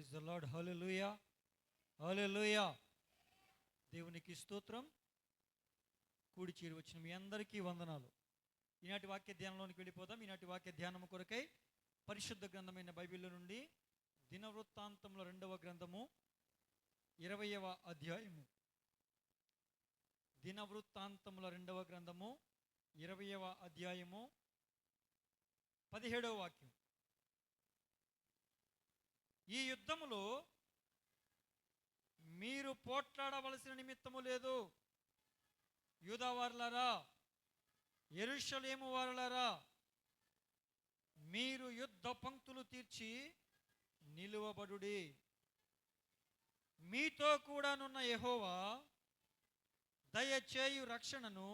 Praise the lord. Hallelujah, hallelujah. దేవునికి స్తోత్రం. కూడి చేరి వచ్చిన మీ అందరికీ వందనాలు. ఈనాటి వాక్య ధ్యానంలోనికి వెళ్ళిపోదాం. ఈనాటి వాక్య ధ్యానం కొరకై పరిశుద్ధ గ్రంథమైన బైబిల్లో నుండి దినవృత్తాంతముల 2వ గ్రంథము 20వ అధ్యాయము. దినవృత్తాంతముల 2వ గ్రంథము 20వ అధ్యాయము 17వ వాక్యం. ఈ యుద్ధములో మీరు పోట్లాడవలసిన నిమిత్తము లేదు. యూదావారులారా, యెరూషలేము వారులారా, మీరు యుద్ధ పంక్తులు తీర్చి నిలువబడుడి. మీతో కూడానున్న యెహోవా దయచేయు రక్షణను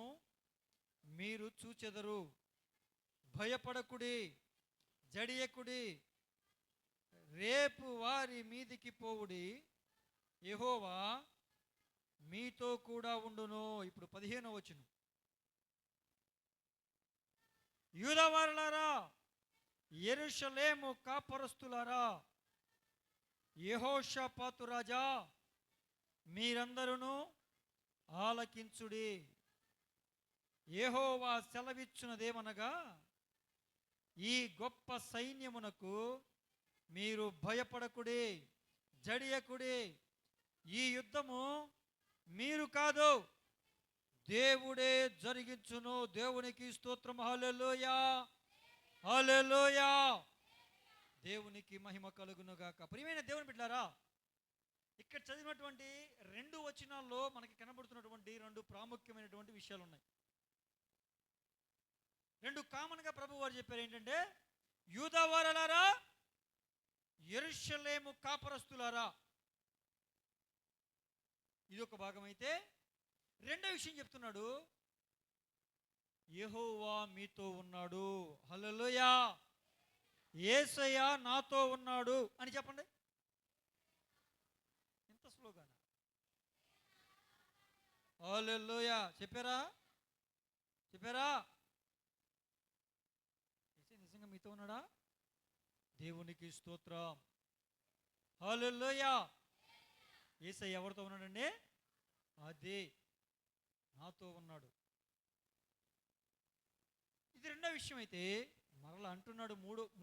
మీరు చూచెదరు. భయపడకుడి, జడియకుడి, రేపు వారి మీదికి పోవుడి, యెహోవా మీతో కూడా ఉండును. ఇప్పుడు 15వ వచనం. యూదావారులారా, యెరూషలేము కాపరస్తులారా, యెహోషాపాతు రాజా, మీరందరూ ఆలకించుడి. యెహోవా సెలవిచ్చునదేమనగా, ఈ గొప్ప సైన్యమునకు మీరు భయపడకుడి, జడియకుడి. ఈ యుద్ధము మీరు కాదు, దేవుడే జరిగించును. దేవునికి స్తోత్రం. హల్లెలూయా, హల్లెలూయా. దేవునికి మహిమ కలుగును గాక. ప్రియమైన దేవుని బిడ్డలారా, ఇక్కడ చదివినటువంటి 2 వచనాల్లో మనకి కనబడుతున్నటువంటి 2 ప్రాముఖ్యమైనటువంటి విషయాలు ఉన్నాయి. 2 కామన్గా ప్రభు వారు చెప్పారు. ఏంటంటే, యూదావారులారా, యెరూషలేము కాపరస్తులారా. ఇది ఒక భాగం అయితే, రెండో విషయం చెప్తున్నాడు, యెహోవా మీతో ఉన్నాడు. హల్లెలూయా. యేసయ్య నాతో ఉన్నాడు అని చెప్పండి. ఇంత స్లోగానా? హల్లెలూయా. చెప్పారా? చెప్పారా? నిజంగా మీతో ఉన్నాడా? దేవునికి స్తోత్రం. హల్లెలూయా. యేసయ్య ఎవరితో ఉన్నాడండి? అదే, నాతో ఉన్నాడు. ఇది రెండో విషయం అయితే, మరలా అంటున్నాడు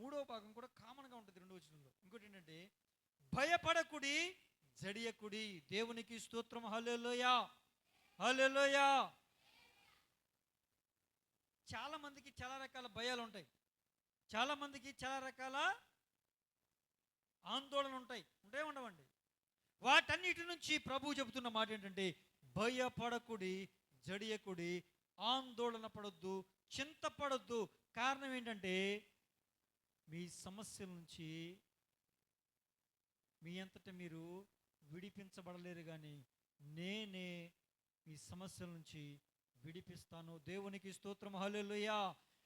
మూడో భాగం కూడా కామన్గా ఉంటుంది 2 వచనంలో. ఇంకోటి ఏంటంటే, భయపడకుడి, జడియకుడి. దేవునికి స్తోత్రం. హల్లెలూయా, హల్లెలూయా. చాలా మందికి చాలా రకాల భయాలు ఉంటాయి. చాలా మందికి చాలా రకాల ఆందోళన ఉంటాయి. ఉండవండి. వాటన్నిటి నుంచి ప్రభువు చెబుతున్న మాట ఏంటంటే, భయపడకుడి, జడియకుడి, ఆందోళన పడొద్దు, చింతపడొద్దు. కారణం ఏంటంటే, మీ సమస్యల నుంచి మీ అంతటా మీరు విడిపించబడలేరు, కానీ నేనే మీ సమస్యల నుంచి విడిపిస్తాను. దేవునికి స్తోత్రం. హల్లెలూయా.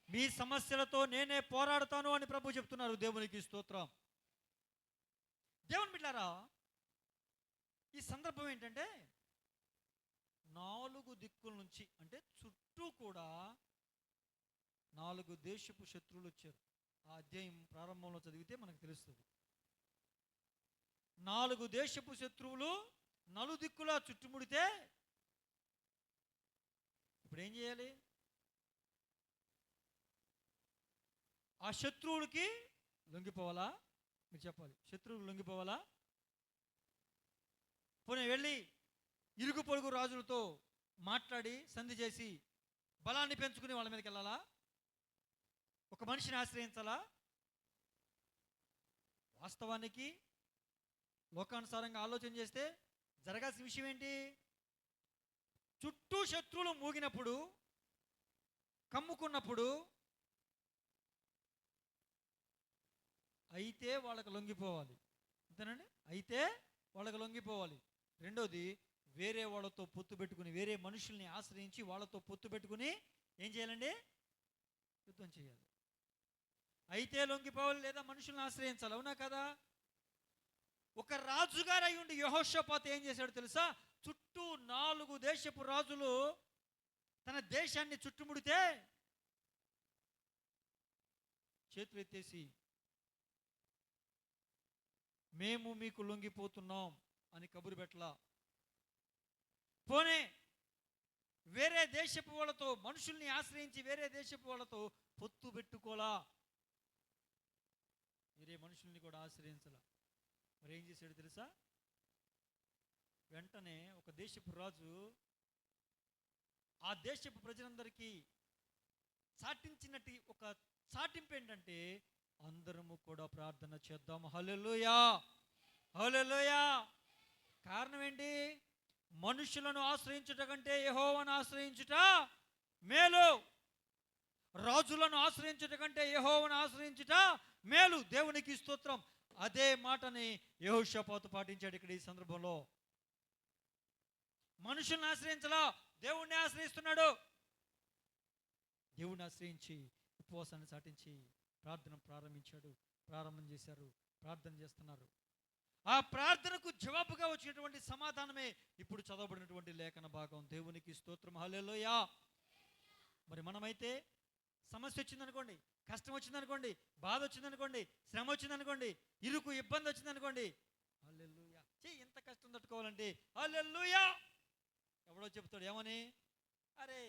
మీ సమస్యలతో నేనే పోరాడతాను అని ప్రభు చెప్తున్నారు. దేవునికి స్తోత్రం. దేవుని బిడ్డలారా, ఈ సందర్భం ఏంటంటే, 4 దిక్కుల నుంచి, అంటే చుట్టూ కూడా 4 దేశపు శత్రువులు వచ్చారు. ఆ అధ్యాయం ప్రారంభంలో చదివితే మనకు తెలుస్తుంది. 4 దేశపు శత్రువులు నలుదిక్కులా చుట్టుముడితే ఇప్పుడు ఏం చేయాలి? ఆ శత్రువులకి లొంగిపోవాలా? మీరు చెప్పాలి. శత్రువులు లొంగిపోవాలా? పోనీ వెళ్ళి ఇరుగు పొరుగు రాజులతో మాట్లాడి సంధి చేసి బలాన్ని పెంచుకుని వాళ్ళ మీదకి వెళ్ళాలా? ఒక మనిషిని ఆశ్రయించాలా? వాస్తవానికి లోకానుసారంగా ఆలోచన చేస్తే జరగాల్సిన విషయం ఏంటి? చుట్టూ శత్రువులు మూగినప్పుడు, కమ్ముకున్నప్పుడు అయితే వాళ్ళకు లొంగిపోవాలి. అంతేనండి? అయితే వాళ్ళకు లొంగిపోవాలి. రెండోది, వేరే వాళ్ళతో పొత్తు పెట్టుకుని, వేరే మనుషుల్ని ఆశ్రయించి వాళ్ళతో పొత్తు పెట్టుకుని ఏం చేయాలండి? యుద్ధం చేయాలి. అయితే లొంగిపోవాలి, లేదా మనుషుల్ని ఆశ్రయించాలి. అవునా కదా? ఒక రాజుగారు అయి ఉండి యెహోషాపాతు ఏం చేశాడు తెలుసా? చుట్టూ 4 దేశపు రాజులు తన దేశాన్ని చుట్టుముడితే చేతులు ఎత్తేసి, మేము మీకు లొంగిపోతున్నాం అని కబురు పెట్టలా. పోనే వేరే దేశపు వాళ్ళతో, మనుషుల్ని ఆశ్రయించి వేరే దేశపు వాళ్ళతో పొత్తు పెట్టుకోలా, వేరే మనుషుల్ని కూడా ఆశ్రయించలా. మరి ఏం చేశాడు తెలుసా? వెంటనే ఒక దేశపు రాజు ఆ దేశపు ప్రజలందరికీ చాటించినట్టు ఒక చాటింపు ఏంటంటే, అందరము కూడా ప్రార్థన చేద్దాం. హల్లెలూయా, హల్లెలూయా. కారణం ఏంటి? మనుషులను ఆశ్రయించుట కంటే యెహోవాను ఆశ్రయించుట మేలు. రాజులను ఆశ్రయించుట కంటే యెహోవాను ఆశ్రయించుట మేలు. దేవునికి స్తోత్రం. అదే మాటని యెహోషాపాతు పాటించాడు ఇక్కడ ఈ సందర్భంలో. మనుషులను ఆశ్రయించలా, దేవుణ్ణి ఆశ్రయిస్తున్నాడు. దేవుణ్ణి ఆశ్రయించి ఉపవాసాన్ని చాటించి ప్రార్థన ప్రారంభం చేశారు, ప్రార్థన చేస్తున్నారు. ఆ ప్రార్థనకు జవాబుగా వచ్చినటువంటి సమాధానమే ఇప్పుడు చదవబడినటువంటి లేఖన భాగం. దేవునికి స్తోత్రం, హల్లెలూయా. మరి మనమైతే సమస్య వచ్చిందనుకోండి, కష్టం వచ్చిందనుకోండి, బాధ వచ్చిందనుకోండి, శ్రమ వచ్చిందనుకోండి, ఇరుకు ఇబ్బంది వచ్చిందనుకోండి, హల్లెలూయా, ఎంత కష్టం తట్టుకోవాలంటే హల్లెలూయా. ఎవడో చెప్తాడు ఏమని, అరే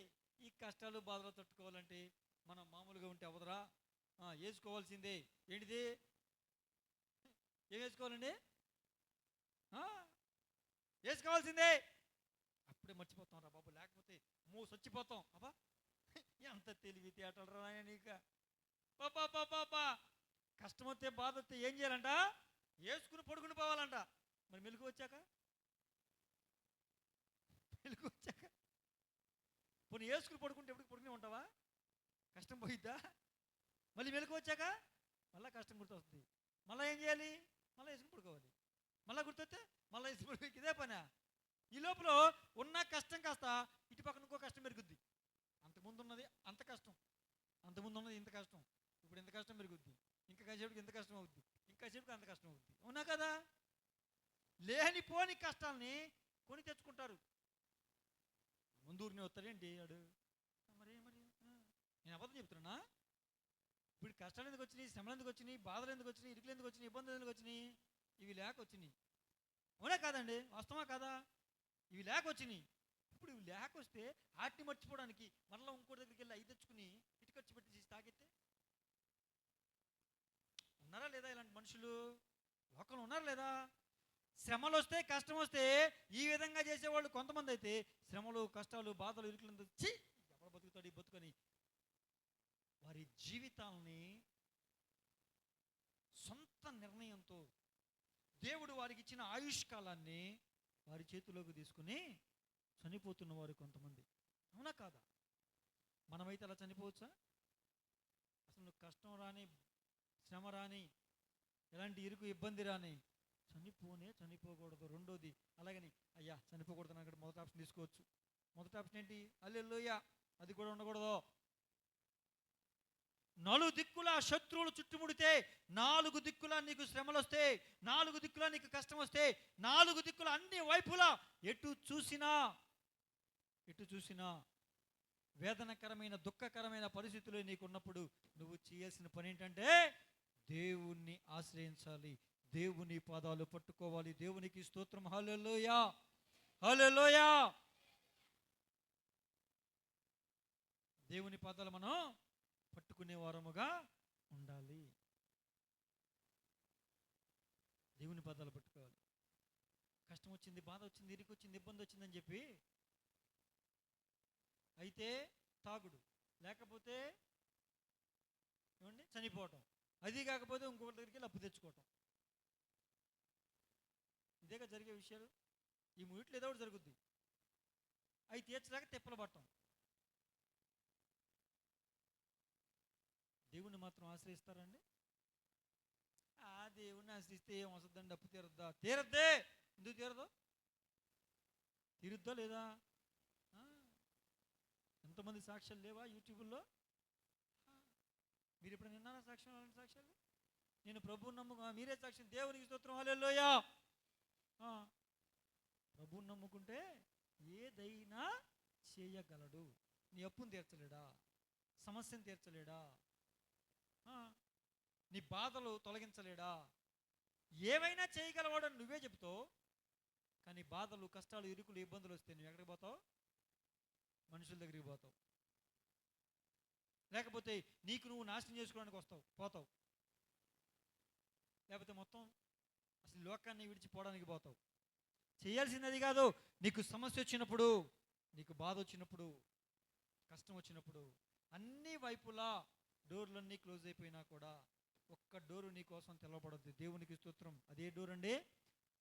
ఈ కష్టాలు బాధలు తట్టుకోవాలంటే మనం మామూలుగా ఉంటే అవదరా, వేసుకోవాల్సిందే. ఏంటిది? ఏం వేసుకోవాలండి? వేసుకోవాల్సిందే. అప్పుడే మర్చిపోతాం రా బాబు, లేకపోతే చచ్చిపోతాం. అబ్బా ఎంత తెలివి తేటలరా నీక. పాపా పాపా కష్టం వస్తే బాధ వస్తే ఏం చేయాలంట? వేసుకుని పడుకుని పోవాలంట. మరి మెలుగు వచ్చాక పోనీ వేసుకుని పడుకుంటే ఎప్పటికి పడుకునే ఉంటావా? కష్టం పోయిద్దా? మళ్ళీ మెలుగు వచ్చాక మళ్ళీ కష్టం గుర్తొస్తుంది. మళ్ళీ ఏం చేయాలి? మళ్ళీ వేసుకుని పడుకోవాలి. మళ్ళీ గుర్తొస్తే మళ్ళీ వేసుకుని పడుకో. ఇదే పనా? ఈ లోపల ఉన్న కష్టం కాస్త ఇటు పక్కన ఇంకో కష్టం పెరుగుద్ది. అంతకుముందు ఉన్నది అంత కష్టం, అంతకుముందు ఉన్నది ఇంత కష్టం, ఇప్పుడు ఇంత కష్టం పెరుగుద్ది. ఇంకా కాసేపుకి ఇంత కష్టం అవుద్ది, ఇంకా కాసేపుకి అంత కష్టం అవుద్ది. అవునా కదా? లేనిపోని కష్టాలని కొని తెచ్చుకుంటారు. ముందూరిని వస్తాడేంటి వాడు? మరి నేను అబద్ధం చెప్తున్నా? ఇప్పుడు కష్టాలు ఎందుకు వచ్చినాయి, శ్రమలు ఎందుకు వచ్చినాయి, బాధలు ఎందుకు వచ్చినాయి, ఇరుకులు ఎందుకు వచ్చినాయి, ఇబ్బందులు ఎందుకు వచ్చినాయి? ఇవి లేక వచ్చినాయి. అవునా కాదండి? వాస్తవా కాదా? ఇవి లేక వచ్చినాయి. ఇప్పుడు ఇవి లేక వస్తే వాటిని మర్చిపోవడానికి మళ్ళీ ఇంకోటి దగ్గరికి వెళ్ళి 5 తెచ్చుకుని ఇటు ఖర్చు పెట్టి తాగితే ఉన్నారా లేదా ఇలాంటి మనుషులు? లోకంలో ఉన్నారా లేదా? శ్రమలు వస్తే, కష్టం వస్తే ఈ విధంగా చేసేవాళ్ళు కొంతమంది అయితే, శ్రమలు కష్టాలు బాధలు ఇరుకులు వచ్చి ఎవరు బతుకుతాడు ఈ బతుకని వారి జీవితాలని సొంత నిర్ణయంతో దేవుడు వారికి ఇచ్చిన ఆయుష్కాలాన్ని వారి చేతిలోకి తీసుకుని చనిపోతున్న వారు కొంతమంది. అవునా కాదా? మనమైతే అలా చనిపోవచ్చా? అసలు కష్టం రాని, శ్రమ రాని, ఎలాంటి ఇరుకు ఇబ్బంది రాని చనిపోకూడదు. రెండోది అలాగని అయ్యా చనిపోకూడదు అక్కడ మొదటి ఆప్షన్ తీసుకోవచ్చు. మొదటి ఆప్షన్ ఏంటి? హల్లెలూయా, అది కూడా ఉండకూడదు. 4 దిక్కుల శత్రువులు చుట్టుముడితే, 4 దిక్కుల నీకు శ్రమలు వస్తే, 4 దిక్కుల నీకు కష్టం వస్తే, 4 దిక్కుల అన్ని వైపులా ఎటు చూసినా వేదనకరమైన దుఃఖకరమైన పరిస్థితులు నీకు ఉన్నప్పుడు నువ్వు చేయాల్సిన పని ఏంటంటే దేవుణ్ణి ఆశ్రయించాలి, దేవుని పాదాలు పట్టుకోవాలి. దేవునికి స్తోత్రం, హల్లెలూయా, హల్లెలూయా. దేవుని పాదాలు మనం పట్టుకునే వారముగా ఉండాలి. దేవుని పాదాలు పట్టుకోవాలి. కష్టం వచ్చింది, బాధ వచ్చింది, ఇరుకు వచ్చింది, ఇబ్బంది వచ్చిందని చెప్పి అయితే తాగుడు, లేకపోతే ఏమండి చనిపోవటం, అది కాకపోతే ఇంకొకటి దగ్గరికి వెళ్ళి అప్పు తెచ్చుకోవటం, ఇదేగా జరిగే విషయాలు. ఈ మూడిట్లో ఏదో ఒకటి జరుగుద్ది. అవి తీర్చలేక తిప్పలు పట్టం. దేవుణ్ణి మాత్రం ఆశ్రయిస్తారండి? దేవుణ్ణి ఆశ్రయిస్తే ఏం వస్తుందండి? అప్పు తీరద్దా? తీరద్దే. ఎందుకు తీరదు? తీరుద్దా లేదా? ఎంతమంది సాక్ష్యాలు లేవా యూట్యూబ్లో? మీరు ఎప్పుడు విన్నారా సాక్ష్యం? అలాంటి సాక్ష్యాలు నేను ప్రభువుని నమ్ముకు, మీరే సాక్ష్యం. దేవునికి స్తోత్రం, హల్లెలూయా. ప్రభువుని నమ్ముకుంటే ఏదైనా చేయగలడు. నీ అప్పును తీర్చలేడా? సమస్యను తీర్చలేడా? నీ బాధలు తొలగించలేడా? ఏవైనా చేయగలవాడని నువ్వే చెప్తావు, కానీ బాధలు, కష్టాలు, ఇరుకులు, ఇబ్బందులు వస్తే నువ్వు ఎక్కడికి పోతావు? మనుషుల దగ్గరికి పోతావు. లేకపోతే నీకు నువ్వు నాశనం చేసుకోవడానికి పోతావు. లేకపోతే మొత్తం అసలు లోకాన్ని విడిచిపోవడానికి పోతావు. చేయాల్సింది అది కాదు. నీకు సమస్య వచ్చినప్పుడు, నీకు బాధ వచ్చినప్పుడు, కష్టం వచ్చినప్పుడు, అన్ని వైపులా డోర్లన్నీ క్లోజ్ అయిపోయినా కూడా ఒక్క డోరు నీ కోసం తెలవబడుద్ది. దేవునికి స్తోత్రం. అదే డోర్ అండి,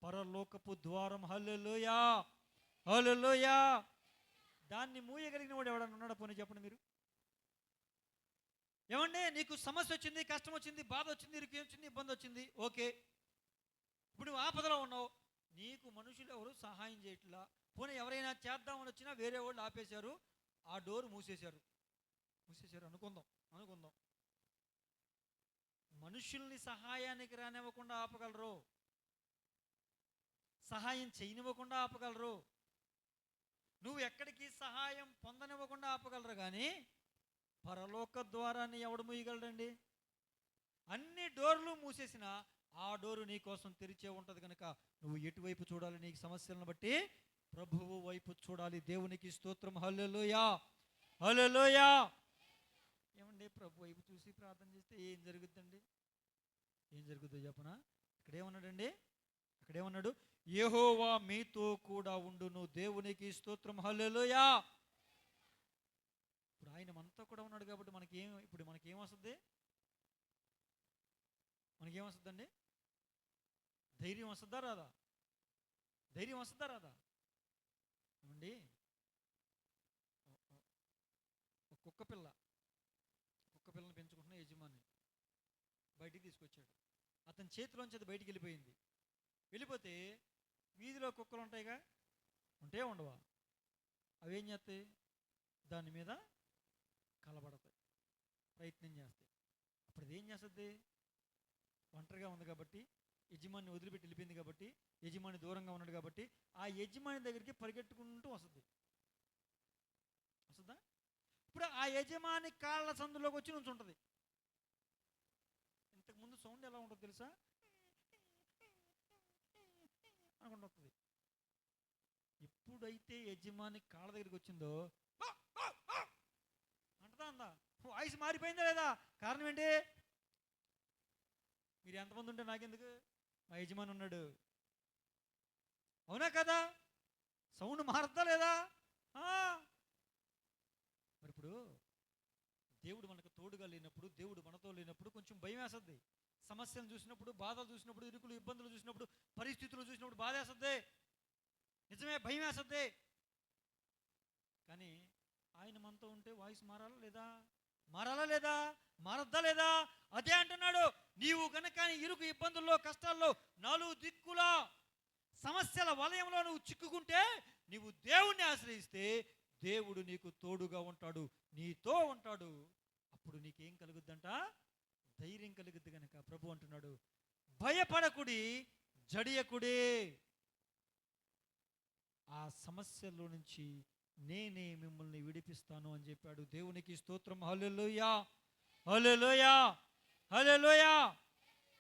పరలోకపు ద్వారం. హల్లెలూయా, హల్లెలూయా. దాన్ని మూయగలిగిన వాడు ఎవడన్నా ఉన్నాడా? పోనీ చెప్పండి మీరు. ఏమండి, నీకు సమస్య వచ్చింది, కష్టం వచ్చింది, బాధ వచ్చింది, ఇరుకు వచ్చింది, ఇబ్బంది వచ్చింది, ఓకే. ఇప్పుడు నువ్వు ఆపదలో ఉన్నావు, నీకు మనుషులు ఎవరు సహాయం చేయట్లా. పోనీ ఎవరైనా చేద్దామని వచ్చినా వేరే వాళ్ళు ఆపేశారు, ఆ డోర్ మూసేశారు అనుకుందాం. మనుషుల్ని సహాయానికి రానివ్వకుండా ఆపగలరు, సహాయం చేయనివ్వకుండా ఆపగలరు, నువ్వు ఎక్కడికి సహాయం పొందనివ్వకుండా ఆపగలరు. కానీ పరలోక ద్వారాన్ని ఎవడు మూయగలడండి? అన్ని డోర్లు మూసేసిన ఆ డోరు నీ కోసం తెరిచే ఉంటుంది కనుక నువ్వు ఎటువైపు చూడాలి? నీకు సమస్యలను బట్టి ప్రభువు వైపు చూడాలి. దేవునికి స్తోత్రం. హల్లెలూయా, హల్లెలూయా. ఏమండి, ప్రభు వైపు చూసి ప్రార్థన చేస్తే ఏం జరుగుతుందండి? ఏం జరుగుతుందో చెప్పనా? అక్కడేమన్నాడు? యెహోవా మీతో కూడా ఉండును. దేవునికి స్తోత్రం. హల్లెలూయా. ఇప్పుడు ఆయన మనతో కూడా ఉన్నాడు కాబట్టి మనకేం వస్తుంది? మనకేమొస్తుందండి? ధైర్యం వస్తుందా రాదా? ఏమండి, ఒక కుక్క పిల్లని పెంచుకుంటున్న యజమాని బయటికి తీసుకొచ్చాడు. అతని చేతిలోంచి అది బయటికి వెళ్ళిపోతే వీధిలో కుక్కలు ఉంటాయిగా, ఉండవా? అవేం చేస్తాయి? దాని మీద కలబడతాయి, ప్రయత్నం చేస్తాయి. అప్పుడు అది ఏం చేస్తుంది? ఒంటరిగా ఉంది కాబట్టి, యజమాని వదిలిపెట్టి వెళ్ళిపోయింది కాబట్టి, యజమాని దూరంగా ఉన్నాడు కాబట్టి ఆ యజమాని దగ్గరికి పరిగెట్టుకుంటూ వస్తుందా? ఇప్పుడు ఆ యజమాని కాళ్ళ సందులోకి వచ్చి నుంచి ఉంటుంది. ఇంతకుముందు సౌండ్ ఎలా ఉంటుందో తెలుసా? అనుకుంటూ వస్తుంది. ఎప్పుడైతే యజమాని కాళ్ళ దగ్గరికి వచ్చిందో అందా వాయిస్ మారిపోయిందా లేదా? కారణం ఏంటి? మీరు ఎంతమంది ఉంటే నాకెందుకు, మా యజమాని ఉన్నాడు. అవునా కదా? సౌండ్ మారుతా లేదా? మరి ఇప్పుడు దేవుడు మనకు తోడుగా లేనప్పుడు, దేవుడు మనతో లేనప్పుడు కొంచెం భయం వేస్తుంది. సమస్యలు చూసినప్పుడు, బాధలు చూసినప్పుడు, ఇరుకులు, ఇబ్బందులు చూసినప్పుడు, పరిస్థితులు చూసినప్పుడు బాధ వేస్తుంది. నిజమే, భయం వేస్తుంది. కానీ ఆయన మనతో ఉంటే వాయిస్ మారాలా లేదా? మారద్దా లేదా? అదే అంటున్నాడు, నీవు కనుక ఇరుకు, ఇబ్బందుల్లో, కష్టాల్లో, నాలుగు దిక్కులా సమస్యల వలయంలో నువ్వు చిక్కుకుంటే, నీవు దేవుణ్ణి ఆశ్రయిస్తే దేవుడు నీకు తోడుగా ఉంటాడు, నీతో ఉంటాడు. అప్పుడు నీకేం కలుగుద్దంట? ధైర్యం కలుగుద్ది. కనుక ప్రభు అంటున్నాడు, భయపడకుడి, జడియకుడి. ఆ సమస్యల నుంచి నేనే మిమ్మల్ని విడిపిస్తాను అని చెప్పాడు. దేవునికి స్తోత్రం. హల్లెలూయా, హల్లెలూయా, హల్లెలూయా.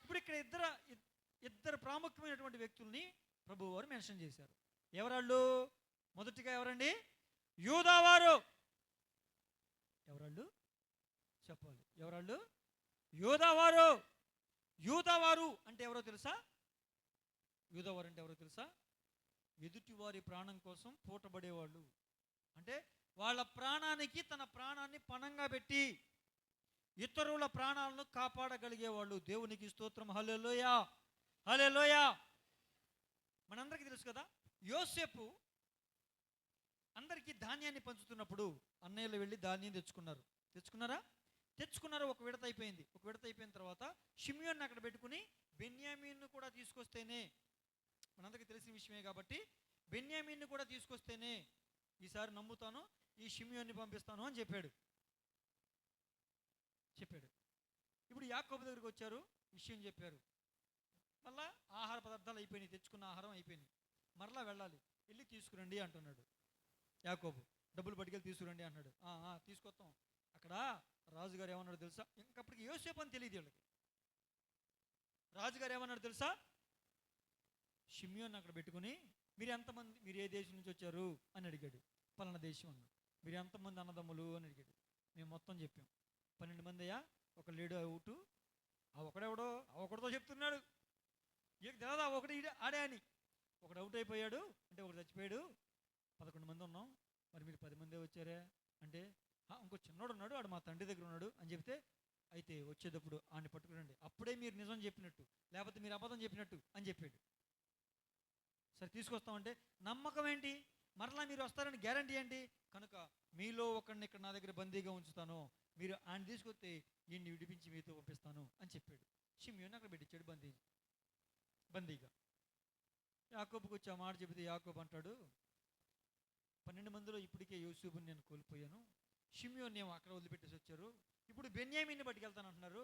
ఇప్పుడు ఇక్కడ ఇద్దరు ప్రాముఖ్యమైనటువంటి వ్యక్తుల్ని ప్రభు వారు మెన్షన్ చేశారు. ఎవరాళ్ళు? మొదటిగా ఎవరండి? యూదావారు. ఎవరాళ్ళు చెప్పాలి? ఎవరాళ్ళు? యూదావారు అంటే ఎవరో తెలుసా? ఎదుటివారి ప్రాణం కోసం పూటబడేవాళ్ళు. అంటే వాళ్ళ ప్రాణానికి తన ప్రాణాన్ని పణంగా పెట్టి ఇతరుల ప్రాణాలను కాపాడగలిగేవాళ్ళు. దేవునికి స్తోత్రం. హల్లెలూయా, హల్లెలూయా. మనందరికీ తెలుసు కదా, యోసేపు అందరికీ ధాన్యాన్ని పంచుతున్నప్పుడు అన్నయ్యలు వెళ్ళి ధాన్యం తెచ్చుకున్నారా? ఒక విడత అయిపోయింది. ఒక విడత అయిపోయిన తర్వాత షిమ్యోన్ని అక్కడ పెట్టుకుని బెన్యామీన్ను కూడా తీసుకొస్తేనే, మనందరికీ తెలిసిన విషయమే కాబట్టి, బెన్యామీన్ను కూడా తీసుకొస్తేనే ఈసారి నమ్ముతాను, ఈ షిమ్యోన్ని పంపిస్తాను అని చెప్పాడు. ఇప్పుడు యాకోబు దగ్గరికి వచ్చారు, విషయం చెప్పారు. మళ్ళా ఆహార పదార్థాలు అయిపోయినాయి, తెచ్చుకున్న ఆహారం అయిపోయినాయి, మరలా వెళ్ళాలి, వెళ్ళి తీసుకురండి అంటున్నాడు యాకోబు. డబ్బులు పట్టుకెళ్ళి తీసుకురండి అంటున్నాడు. తీసుకొస్తాం. అక్కడ రాజుగారు ఏమన్నాడు తెలుసా? ఇంకప్పటికి యోసేపు అని తెలియదు వీళ్ళకి. రాజుగారు ఏమన్నాడు తెలుసా? షిమ్యోన్ అక్కడ పెట్టుకుని, మీరు ఎంతమంది, మీరు ఏ దేశం నుంచి వచ్చారు అని అడిగాడు. పలానా దేశం అన్నాడు. మీరు ఎంతమంది అన్నదమ్ములు అని అడిగాడు. మేము మొత్తం చెప్పాం. 12 మంది అయ్యా, ఒక లేడు అవుటు. ఆ ఒకడెవడో ఆ ఒకటితో చెప్తున్నాడు, ఇక తెలియదు ఆ ఒకటి ఆడే అని. ఒకడు అవుట్ అయిపోయాడు అంటే ఒకడు చచ్చిపోయాడు. 11 మంది ఉన్నాం, మరి మీరు 10 మందే వచ్చారే అంటే, ఇంకో చిన్నోడు ఉన్నాడు, వాడు మా తండ్రి దగ్గర ఉన్నాడు అని చెప్తే, అయితే వచ్చేటప్పుడు ఆడిని పట్టుకురండి, అప్పుడే మీరు నిజం చెప్పినట్టు, లేకపోతే మీరు అబద్ధం చెప్పినట్టు అని చెప్పాడు. సరే తీసుకొస్తామంటే, నమ్మకం ఏంటి, మరలా మీరు వస్తారని గ్యారంటీ ఏంటి, కనుక మీలో ఒకడిని ఇక్కడ నా దగ్గర బందీగా ఉంచుతాను, మీరు ఆయన తీసుకొస్తే ఈయన్ని విడిపించి మీతో పంపిస్తాను అని చెప్పాడు. షిమ్యోని అక్కడ పెట్టించాడు బందీగా. యాకోబుకి వచ్చి ఆ మాట చెబితే యాకోబు అంటాడు, 12 మందిలో ఇప్పటికే యోసేపుని నేను కోల్పోయాను, షిమ్యోని ఏమో అక్కడ వదిలిపెట్టేసి వచ్చారు, ఇప్పుడు బెన్యామీన్ని పట్టుకెళ్తాను అంటున్నారు.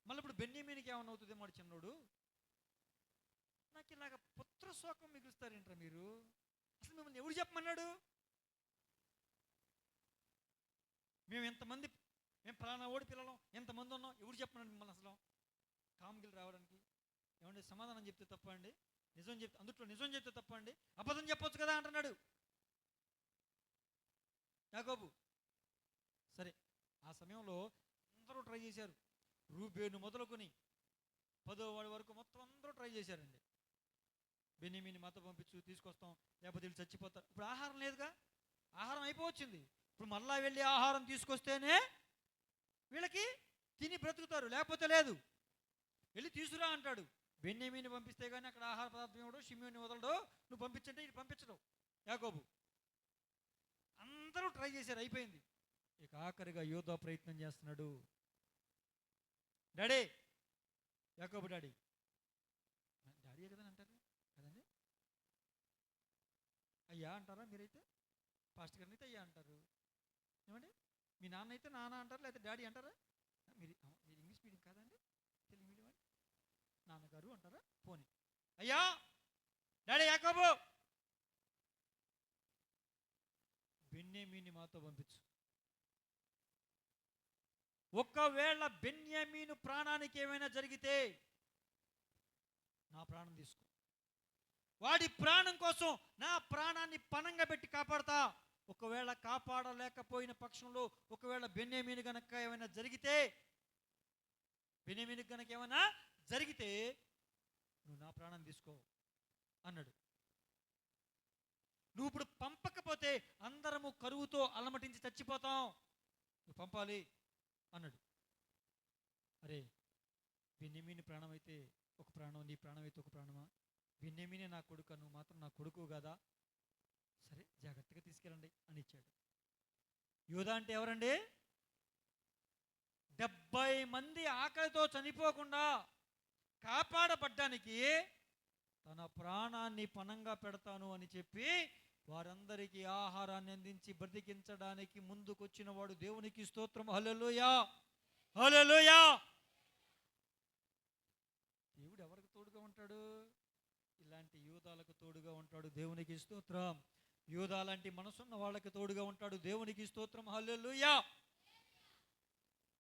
మళ్ళీ ఇప్పుడు బెన్యామీనికి ఏమన్నా అవుతుంది, మాట చిన్నోడు. నాకు ఇలాగ పుత్ర శోకం మిగులుస్తారేంట్రా మీరు, అసలు మిమ్మల్ని ఎవడు చెప్పమన్నాడు, మేము ఎంతమంది, మేము ఫలానా ఓడి పిల్లలం ఎంతమంది ఉన్నాం, ఎవరు చెప్పమన్నాడు మిమ్మల్ని అసలు కామగిలు రావడానికి. ఏమంటే సమాధానం చెప్తే తప్ప అండి, నిజం చెప్తే, అందుట్లో నిజం చెప్తే తప్ప అండి, అబద్ధం చెప్పొచ్చు కదా అంటున్నాడు యాకోబు. సరే ఆ సమయంలో అందరూ ట్రై చేశారు, రూబేను మొదలుకొని 10వ వాడి వరకు మొత్తం అందరూ ట్రై చేశారండి. బెన్యామీని మాతో పంపించు, తీసుకొస్తాం, లేకపోతే వీళ్ళు చచ్చిపోతారు. ఇప్పుడు ఆహారం లేదుగా, ఆహారం అయిపోవచ్చింది, ఇప్పుడు మళ్ళా వెళ్ళి ఆహారం తీసుకొస్తేనే వీళ్ళకి తిని బ్రతుకుతారు, లేకపోతే లేదు. వెళ్ళి తీసుకురా అంటాడు. బెన్యామీని పంపిస్తే కానీ అక్కడ ఆహార పదార్థం ఇవ్వడు, షిమ్యోని వదలడు, నువ్వు పంపించంటే ఇది పంపించడం యాకోబు. అందరూ ట్రై చేశారు, అయిపోయింది. ఇక ఆఖరిగా యోధా ప్రయత్నం చేస్తున్నాడు. డాడీ, యాకోబు డాడీ, డాడీ కదా అంటారు కదండి, అయ్యా అంటారా మీరైతే, పాస్టర్ గారిని అయితే అయ్యా అంటారు, ఏమండి మీ నాన్న అయితే నాన్న అంటారు, లేకపోతే డాడీ అంటారా, మీరు ఇంగ్లీష్ మీడియం కాదండి, తెలుగు మీడియం అండి, నాన్నగారు అంటారా, పోనీ అయ్యా డాడీ యాకోబు, బెన్యామీని మాతో పంపించు, ఒకవేళ బెన్యామీను ప్రాణానికి ఏమైనా జరిగితే నా ప్రాణం తీసుకో, వాడి ప్రాణం కోసం నా ప్రాణాన్ని పణంగా పెట్టి కాపాడతా, ఒకవేళ కాపాడలేకపోయిన పక్షంలో, ఒకవేళ బెన్యామీను గనక ఏమైనా జరిగితే, బెన్యామీను గనక ఏమైనా జరిగితే నువ్వు నా ప్రాణం తీసుకో అన్నాడు. నువ్వు ఇప్పుడు పంపకపోతే అందరము కరువుతో అలమటించి చచ్చిపోతాం, నువ్వు పంపాలి అన్నాడు. అరే బెన్యామీను ప్రాణం అయితే ఒక ప్రాణం, నీ ప్రాణం అయితే ఒక ప్రాణమా, బెన్యామీనే నా కొడుకు, నువ్వు మాత్రం నా కొడుకు కదా, సరే జాగ్రత్తగా తీసుకెళ్ళండి అని ఇచ్చాడు. యోధా అంటే ఎవరండి, 70 మంది ఆకలితో చనిపోకుండా కాపాడబడ్డానికి తన ప్రాణాన్ని పణంగా పెడతాను అని చెప్పి వారందరికీ ఆహారాన్ని అందించి బ్రతికించడానికి ముందుకొచ్చిన వాడు దేవునికి స్తోత్రం. హల్లెలూయా, హల్లెలూయా. దేవుడు ఎవరికి తోడుగా ఉంటాడు, ఇలాంటి యూదాలకు తోడుగా ఉంటాడు, దేవునికి స్తోత్రం. యూదా లాంటి మనసున్న వాళ్ళకి తోడుగా ఉంటాడు, దేవునికి స్తోత్రం. హల్లెలూయా.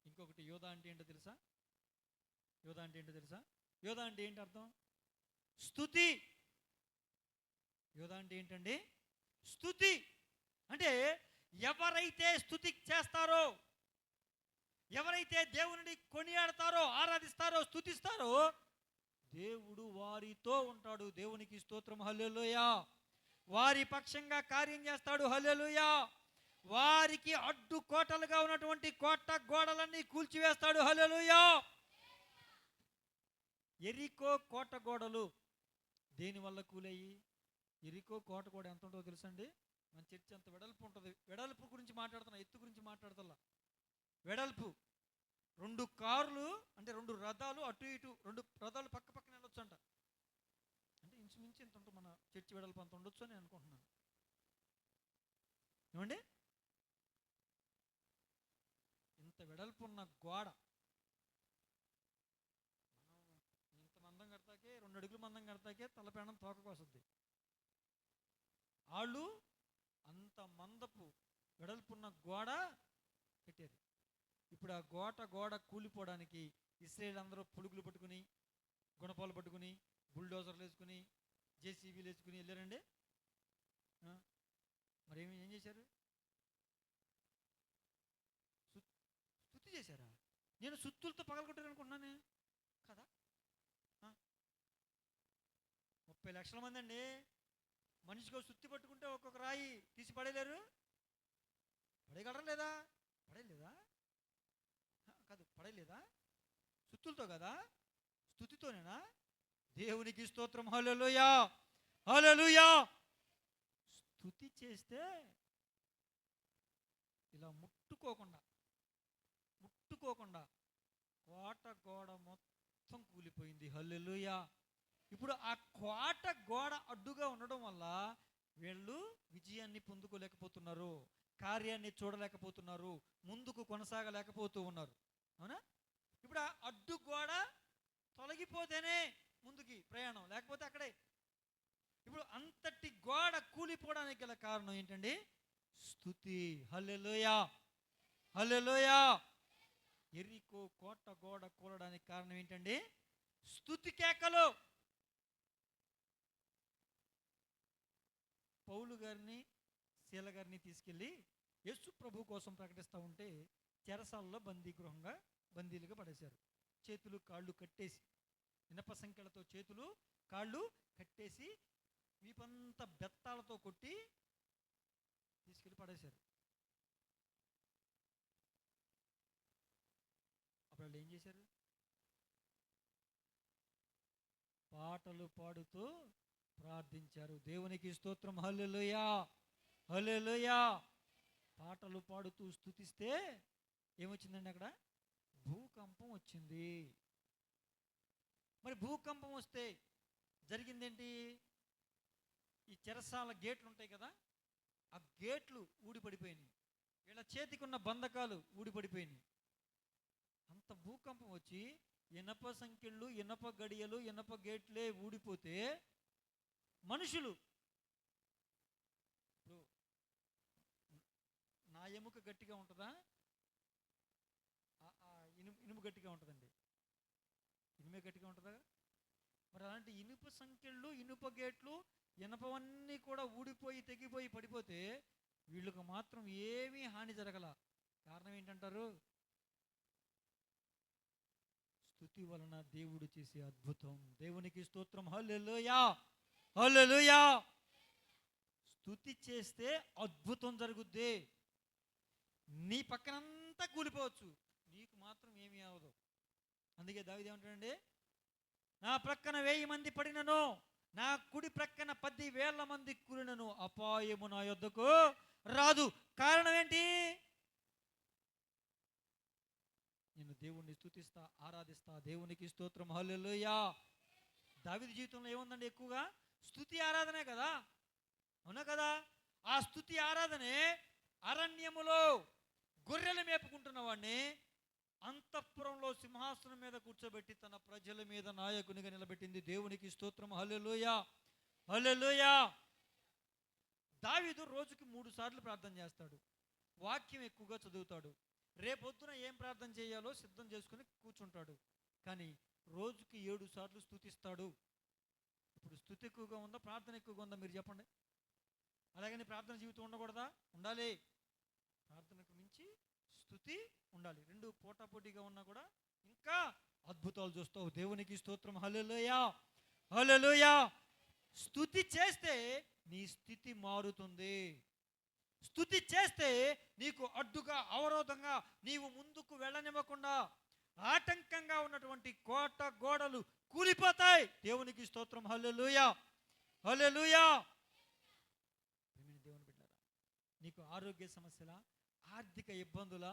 ఇంకొకటి యోధా అంటే ఏంటో తెలుసా, యోధా అంటే ఏంటో తెలుసా, యోధా అంటే ఏంటి అర్థం, స్తుతి. యోధా అంటే ఏంటండి, స్తుతి. అంటే ఎవరైతే స్తుతి చేస్తారో, ఎవరైతే దేవుని కొనియాడతారో, ఆరాధిస్తారో, స్తుతిస్తారో, దేవుడు వారితో ఉంటాడు, దేవునికి స్తోత్రం. హల్లెలూయా. వారి పక్షంగా కార్యం చేస్తాడు. హల్లెలూయా. వారికి అడ్డు కోటలుగా ఉన్నటువంటి కోట గోడలన్నీ కూల్చివేస్తాడు. హల్లెలూయా. ఎరికో కోట గోడలు దేనివల్ల కూలయ్యి, ఎరికో కోట గోడ ఎంత ఉంటుందో తెలుసండి, మన చర్చ్ అంత వెడల్పు ఉంటుంది. వెడల్పు గురించి మాట్లాడుతున్నా, ఎత్తు గురించి మాట్లాడుతున్నా. వెడల్పు 2 కార్లు అంటే 2 రథాలు అటు ఇటు, 2 రథాలు పక్క పక్కన వెళ్ళొచ్చు అంట. అంటే ఇంచుమించు ఇంత ఉంటుంది, మన చర్చి వెడల్పు అంత ఉండొచ్చు అని అనుకుంటున్నాను. ఏమండి, ఇంత వెడల్పు ఉన్న గోడ మనం ఇంత మందం కడతాకే, 2 అడుగులు మందం కడతాకే తలపేణం తోకకు వస్తుంది. వాళ్ళు అంత మందపు వెడల్పున్న గోడ పెట్టారు. ఇప్పుడు ఆ గోడ కూలిపోవడానికి ఇశ్రాయేలు అందరూ పులుగులు పట్టుకుని, గుణపాలు పట్టుకుని, బుల్డోజర్లు వేసుకుని జేసీబీలు వేసుకుని వెళ్ళారండి. మరి ఏం చేశారు? స్తుతి చేశారా? నేను సుత్తులతో పగలగొట్టారనుకుంటున్నానే కదా. 30 లక్షల మంది అండి. మనిషికి సుత్తి పట్టుకుంటే ఒక్కొక్క రాయి తీసి పడేయలేరు. పడేయగలరా లేదా? పడేయలేదా? కాదు, పడేయలేదా? సుత్తులతో కదా, స్తుతితోనేనా? దేవునికి స్తోత్రం. హల్లెలూయా, హల్లెలూయా. స్తుతి చేస్తే ఇలా ముట్టుకోకుండా కోట గోడ మొత్తం కూలిపోయింది. హల్లెలూయా. ఇప్పుడు ఆ కోట గోడ అడ్డుగా ఉండడం వల్ల వీళ్ళు విజయాన్ని పొందుకోలేకపోతున్నారు, కార్యాన్ని చూడలేకపోతున్నారు, ముందుకు కొనసాగలేకపోతూ ఉన్నారు. అవునా? ఇప్పుడు ఆ అడ్డు గోడ తొలగిపోతేనే ముందుకి ప్రయాణం, లేకపోతే అక్కడే. ఇప్పుడు అంతటి గోడ కూలిపోవడానికి గల కారణం ఏంటండి? స్తుతి. హల్లెలూయా, హల్లెలూయా. ఎరికో కోట గోడ కూలడానికి కారణం ఏంటండి? స్తుతి కేకలు. పౌలు గారిని, శీల గారిని తీసుకెళ్ళి యేసు ప్రభు కోసం ప్రకటిస్తూ ఉంటే చెరసాలలో బందీలుగా పడేశారు. చేతులు కాళ్ళు కట్టేసి, ఇనప సంఖ్యలతో చేతులు కాళ్ళు కట్టేసి, వీపంతా బెత్తాలతో కొట్టి తీసుకెళ్ళి పడేశారు. అప్పుడు వాళ్ళు ఏం చేశారు? పాటలు పాడుతూ ప్రార్థించారు. దేవునికి స్తోత్రం. హల్లెలూయా, హల్లెలూయా. పాటలు పాడుతూ స్తుతిస్తే ఏమొచ్చిందండి? అక్కడ భూకంపం వచ్చింది. మరి భూకంపం వస్తే జరిగిందేంటి? ఈ చెరసాల గేట్లు ఉంటాయి కదా, ఆ గేట్లు ఊడిపడిపోయినాయి. వీళ్ళ చేతికి ఉన్న బంధకాలు ఊడిపడిపోయినాయి. అంత భూకంపం వచ్చి ఇనప సంఖ్యలు, ఇనప గడియలు, ఇనప గేట్లే ఊడిపోతే మనుషులు, ఇప్పుడు నా ఎముక గట్టిగా ఉంటుందా? ఇనుము గట్టిగా ఉంటుందండి. ఇనుమే గట్టిగా ఉంటుందా? మరి అలాంటి ఇనుప సంఖ్యలు, ఇనుప గేట్లు, ఇనపవన్నీ కూడా ఊడిపోయి తెగిపోయి పడిపోతే వీళ్ళకు మాత్రం ఏమీ హాని జరగల. కారణం ఏంటంటారు? స్తుతి వలన దేవుడు చేసే అద్భుతం. దేవునికి స్తోత్రం. హల్లెలూయా, హల్లెలూయా. స్తుతి చేస్తే అద్భుతం జరుగుద్ది. నీ పక్కనంతా కూలిపోవచ్చు, నీకు మాత్రం ఏమీ అవ్వదు. అందుకే దావీదు ఏమంటాడండి? నా ప్రక్కన 1000 మంది పడినను, నా కుడి ప్రక్కన 10,000 మంది కూలినను, అపాయము నా యొద్దకు రాదు. కారణం ఏంటి? నేను దేవుణ్ణి స్తుతిస్తా, ఆరాధిస్తా. దేవునికి స్తోత్రం. హల్లెలూయా. దావీదు జీవితంలో ఏముందండి? ఎక్కువగా స్తుతి ఆరాధనే కదా. అవునా కదా? ఆ స్తుతి ఆరాధనే అరణ్యములో గొర్రెలు మేపుకుంటున్న వాడిని అంతఃపురంలో సింహాసనం మీద కూర్చోబెట్టి తన ప్రజల మీద నాయకునిగా నిలబెట్టింది. దేవునికి స్తోత్రం. హల్లెలూయా, హల్లెలూయా. దావీదు రోజుకి 3 సార్లు ప్రార్థన చేస్తాడు, వాక్యం ఎక్కువగా చదువుతాడు, రేపొద్దున ఏం ప్రార్థన చేయాలో సిద్ధం చేసుకుని కూర్చుంటాడు. కానీ రోజుకి 7 సార్లు స్తుతిస్తాడు. ఇప్పుడు స్తుతి ఎక్కువగా ఉందా, ప్రార్థన ఎక్కువగా ఉందా? మీరు చెప్పండి. అలాగని ప్రార్థన జీవితం ఉండకూడదా? ఉండాలి. ప్రార్థనకు మించి స్తుతి ఉండాలి. 2 పోటాపోటీగా ఉన్నా కూడా ఇంకా అద్భుతాలు చూస్తావు. దేవునికి స్తోత్రం. హల్లెలూయా, హల్లెలూయా. స్తుతి చేస్తే నీ స్థితి మారుతుంది. స్తుతి చేస్తే నీకు అడ్డుగా, అవరోధంగా, నీవు ముందుకు వెళ్ళనివ్వకుండా ఆటంకంగా ఉన్నటువంటి కోట గోడలు కూలిపోతాయి. దేవునికి స్తోత్రం. హల్లెలూయా, హల్లెలూయా. దేవుని బిడ్డలారా, నీకు ఆరోగ్య సమస్యల, ఆర్థిక ఇబ్బందుల,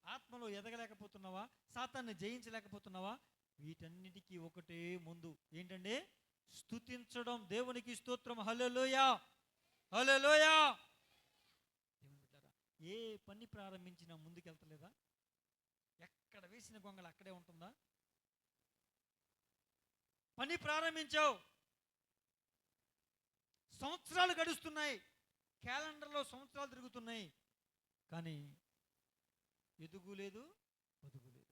ఆత్మలో ఎదగలేకపోతున్నావా, సాతాన్ని జయించలేకపోతున్నావా? వీటన్నిటికీ ఒకటే ముందు ఏంటంటే స్తుతించడం. దేవునికి స్తోత్రం. హల్లెలూయా, హల్లెలూయా. దేవుని బిడ్డలారా, ఏ పని ప్రారంభించినా ముందుకెళ్తలేదా? ఎక్కడ వేసిన గొంగళ అక్కడే ఉంటుందా? పని ప్రారంభించావు, సంవత్సరాలు గడుస్తున్నాయి, క్యాలెండర్లో సంవత్సరాలు తిరుగుతున్నాయి, కానీ ఎదుగు లేదు, పొదుగు లేదు.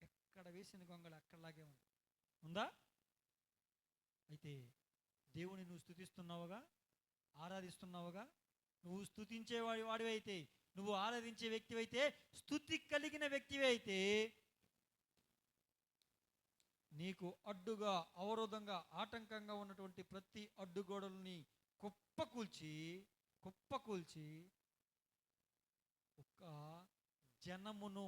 ఎక్కడ వేసిన గొంగళ అక్కడలాగే ఉంది. ఉందా? అయితే దేవుని నువ్వు స్తుతిస్తున్నావుగా, ఆరాధిస్తున్నావుగా. నువ్వు స్తుతించే వాడివైతే, నువ్వు ఆరాధించే వ్యక్తివైతే, స్తుతి కలిగిన వ్యక్తివి అయితే, నీకు అడ్డుగా, అవరోధంగా, ఆటంకంగా ఉన్నటువంటి ప్రతి అడ్డుగోడల్ని కుప్పకూల్చి ఒక జనమును,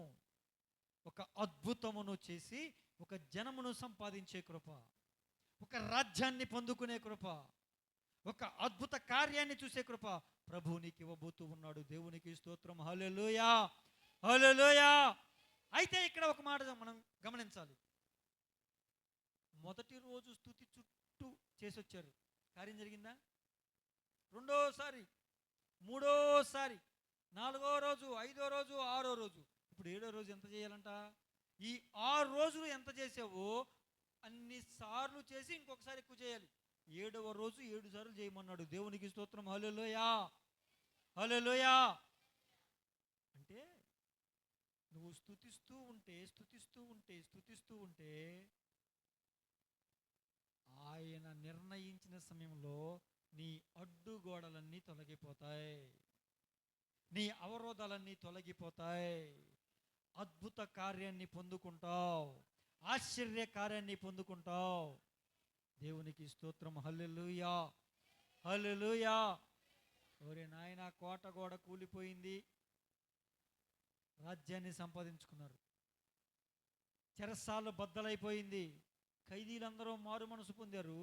ఒక అద్భుతమును చేసి ఒక జనమును సంపాదించే కృప, ఒక రాజ్యాన్ని పొందుకునే కృప, ఒక అద్భుత కార్యాన్ని చూసే కృప ప్రభువు నీకు ఇవ్వబోతూ ఉన్నాడు. దేవునికి స్తోత్రం. హల్లెలూయా, హల్లెలూయా. అయితే ఇక్కడ ఒక మాట మనం గమనించాలి. మొదటి రోజు స్తుతి చుట్టూ చేసి వచ్చారు, కార్యం జరిగిందా? రెండోసారి, మూడోసారి, 4వ రోజు, 5వ రోజు, 6వ రోజు, ఇప్పుడు 7వ రోజు ఎంత చేయాలంట? ఈ 6 రోజులు ఎంత చేసావో అన్ని సార్లు చేసి ఇంకొకసారి ఎక్కువ చేయాలి. 7వ రోజు 7 సార్లు చేయమన్నాడు. దేవునికి స్తోత్రం. హల్లెలూయా, హల్లెలూయా. అంటే నువ్వు స్తుతిస్తూ ఉంటే ఆయన నిర్ణయించిన సమయంలో నీ అడ్డుగోడలన్నీ తొలగిపోతాయి, నీ అవరోధాలన్నీ తొలగిపోతాయి. అద్భుత కార్యాన్ని పొందుకుంటావు, ఆశ్చర్య కార్యాన్ని పొందుకుంటావు. దేవునికి స్తోత్రం. హల్లెలూయా, హల్లెలూయా. ఓరే నాయన, కోట గోడ కూలిపోయింది, రాజ్యాన్ని సంపాదించుకున్నారు. చెరసాలు బద్దలైపోయింది, ఖైదీలందరూ మారు మనసు పొందారు.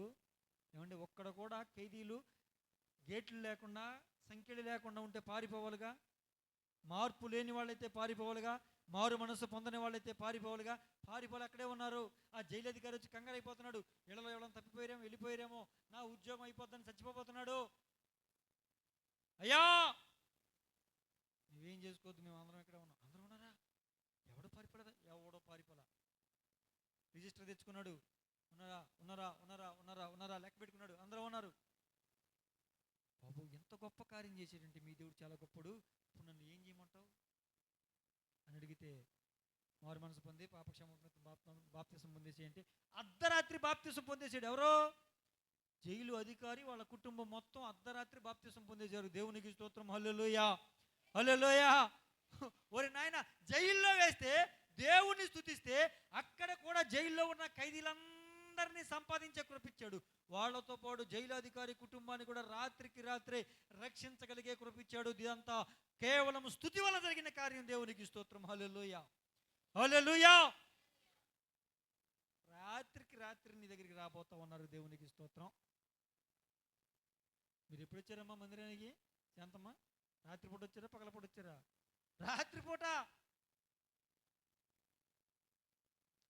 ఏమంటే ఒక్కడ కూడా ఖైదీలు గేట్లు లేకుండా, సంఖ్యలు లేకుండా ఉంటే పారిపోవాలిగా. మార్పు లేని వాళ్ళైతే పారిపోవాలిగా, మారు మనసు పొందని వాళ్ళైతే పారిపోవాలిగా. పారిపోవాలి, అక్కడే ఉన్నారు. ఆ జైలు అధికారి వచ్చి కంగారు అయిపోతున్నాడు. ఇళ్ళలో ఎవరైనా తప్పిపోయారేమో, వెళ్ళిపోయారేమో, నా ఉద్యోగం అయిపోద్దని చచ్చిపోతున్నాడు. అయ్యా నువ్వేం చేసుకోవద్దు, మేము అందరం ఇక్కడే ఉన్నాం. అందరూ ఉన్నారా? ఎవడో పారిపోలేదా? ఎవడో పారిపోలా. రిజిస్టర్ తెచ్చుకున్నాడు. ఉన్నారా ఉన్నారా ఉన్నారా ఉన్నారా ఉన్నారా లెక్క పెట్టుకున్నాడు. అందరూ ఉన్నారు. బాబు ఎంత గొప్ప కార్యం చేశాడంటే మీ దేవుడు చాలా గొప్పడు, ఇప్పుడు నన్ను ఏం చేయమంటావు అని అడిగితే, మారు మనసు పొంది బాప్తిసం పొందేసి అంటే అర్ధరాత్రి బాప్తిసం పొందేసాడు. ఎవరో జైలు అధికారి, వాళ్ళ కుటుంబం మొత్తం అర్ధరాత్రి బాప్తిసం పొందేశారు. దేవునికి స్తోత్రం. హల్లెలూయా, హల్లెలూయా. ఓరి నాయన, జైల్లో వేస్తే దేవుణ్ణి స్తుతిస్తే అక్కడ కూడా జైల్లో ఉన్న ఖైదీలందరినీ సంపాదించే కృపించాడు. వాళ్ళతో పాటు జైలు అధికారి కుటుంబాన్ని కూడా రాత్రికి రాత్రే రక్షించగలిగే కృపించాడు. ఇదంతా కేవలం స్తుతి వల్ల జరిగిన కార్యం. దేవునికి స్తోత్రం. హల్లెలూయా, హల్లెలూయా. రాత్రికి రాత్రి నీ దగ్గరికి రాబోతా ఉన్నారు. దేవునికి స్తోత్రం. మీరు ఎప్పుడు వచ్చారమ్మా మందిరానికి? శాంతమ్మా, రాత్రిపూట వచ్చారా, పగలపూట వచ్చారా? రాత్రిపూట,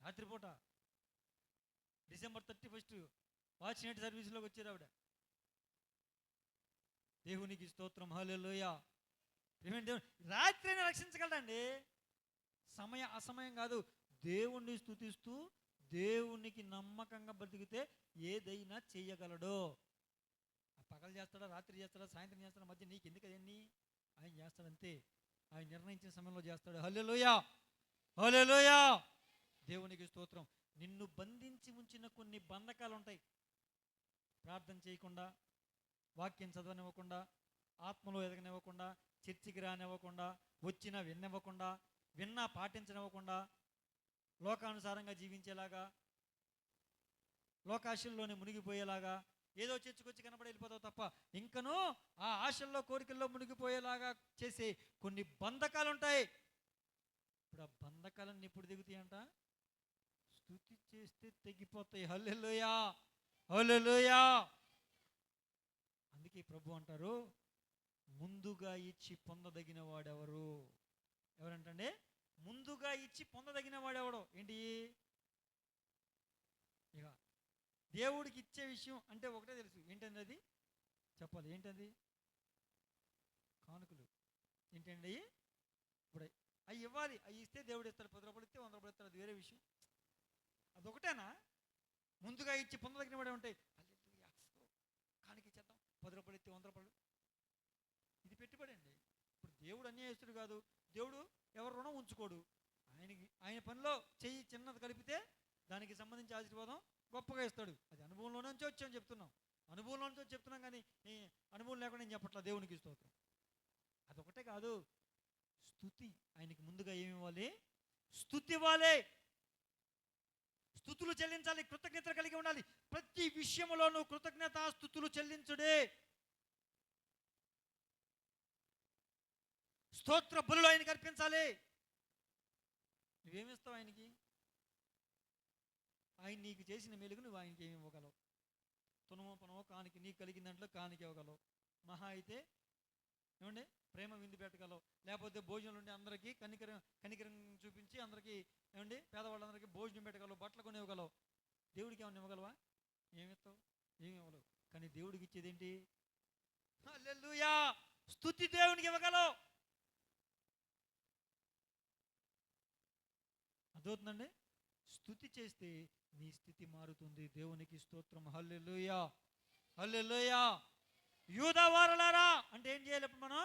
రాత్రిపూట డిసెంబర్ 31 వాచ్ నైట్ సర్వీస్లోకి వచ్చారు ఆవిడ. దేవునికి స్తోత్రం. హల్లెలూయా. దేవుడు రాత్రిని రక్షించగలడండి. అసమయం కాదు. దేవుణ్ణి స్తుతిస్తూ దేవునికి నమ్మకంగా బ్రతికితే ఏదైనా చెయ్యగలడు. పగలు చేస్తాడా, రాత్రి చేస్తాడా, సాయంత్రం చేస్తాడా, మధ్య నీకు ఎందుకు అదన్నీ? ఆయన చేస్తాడంతే. ఆయన నిర్ణయించిన సమయంలో చేస్తాడు. హల్లెలూయా, హల్లెలూయా. దేవునికి స్తోత్రం. నిన్ను బంధించి ఉంచిన కొన్ని బంధకాలు ఉంటాయి. ప్రార్థన చేయకుండా, వాక్యం చదవనివ్వకుండా, ఆత్మలో ఎదగనివ్వకుండా, చర్చికి రానివ్వకుండా, వచ్చినా విన్నవ్వకుండా, విన్నా పాటించనివ్వకుండా, లోకానుసారంగా జీవించేలాగా, లోకాశల్లోనే మునిగిపోయేలాగా, ఏదో చర్చకొచ్చి కనబడి వెళ్ళిపోతావు తప్ప ఇంకనూ ఆ ఆశల్లో, కోరికల్లో మునిగిపోయేలాగా చేసే కొన్ని బంధకాలు ఉంటాయి. ఇప్పుడు ఆ బంధకాలన్నీ ఎప్పుడు దిగుతాయంట? స్తుతి చేస్తే తెగిపోతాయి. హల్లెలూయా, హల్లెలూయా. అందుకే ప్రభు అంటారు, ముందుగా ఇచ్చి పొందదగిన వాడెవరు? ఎవరంటే ముందుగా ఇచ్చి పొందదగిన వాడెవడో. ఏంటి ఇక దేవుడికి ఇచ్చే విషయం అంటే ఒకటే తెలుసు. ఏంటండి అది? చెప్పాలి. ఏంటది? కానుకలు. ఏంటండి? ఇప్పుడు అవి ఇవ్వాలి. అవి ఇస్తే దేవుడు ఇస్తాడు. 10 రూపాయలు ఇస్తే 100 రూపాయలు ఇస్తాడు. అది వేరే విషయం. అదొకటేనా? ముందుగా ఇచ్చి పొందదగిన వాడే ఉంటాయి. కానుక ఇచ్చేద్దాం, 10 రూపాయలు ఇస్తే 100 రూపాయలు. ఇది పెట్టుబడి అండి. ఇప్పుడు దేవుడు అన్యాయస్తుడు కాదు. దేవుడు ఎవరు రుణం ఉంచుకోడు. ఆయన పనిలో చెయ్యి చిన్నది కలిపితే దానికి సంబంధించి ఆశీర్వాదం గొప్పగా ఇస్తాడు. అది అనుభవంలో నుంచి వచ్చామని చెప్తున్నాం, అనుభవంలో నుంచి చెప్తున్నాం, కానీ ఈ అనుభవం లేకుండా నేను చెప్పట్లా. దేవునికి స్తోత్రం. అదొకటే కాదు, స్తుతి. ఆయనకి ముందుగా ఏమి ఇవ్వాలి? స్తుతి ఇవ్వాలి. స్తుతులు చెల్లించాలి, కృతజ్ఞత కలిగి ఉండాలి. ప్రతి విషయంలోనూ కృతజ్ఞత స్తుతులు చెల్లించుడే. స్తోత్ర బలులు ఆయనకి అర్పించాలి. నువ్వేమిస్తావు ఆయనకి? ఆయన నీకు చేసిన మేలుకు నువ్వు ఆయనకి ఏమి ఇవ్వగలవు? తునమో పనమో కానికి, నీకు కలిగిన దాంట్లో కానికి ఇవ్వగలవు. మహా అయితే ఏమండి ప్రేమ విందు పెట్టగలవు, లేకపోతే భోజనాలు ఉండి అందరికీ కనికరం చూపించి అందరికీ ఏమండి పేదవాళ్ళందరికీ భోజనం పెట్టగలవు, బట్టలు కొని ఇవ్వగలవు. దేవుడికి ఏమైనా ఇవ్వగలవా? ఏమిస్తావు? ఏమి ఇవ్వలేవు. కానీ దేవుడికి ఇచ్చేది ఏంటి? హల్లెలూయా, స్తుతి దేవునికి ఇవ్వగలవు. అదవుతుందండి. స్తుతి చేస్తే నీ స్థితి మారుతుంది. దేవునికి స్తోత్రం. హల్లెలూయా, హల్లెలూయా. యూదా వారలారా అంటే ఏం చేయాలి? ఇప్పుడు మనం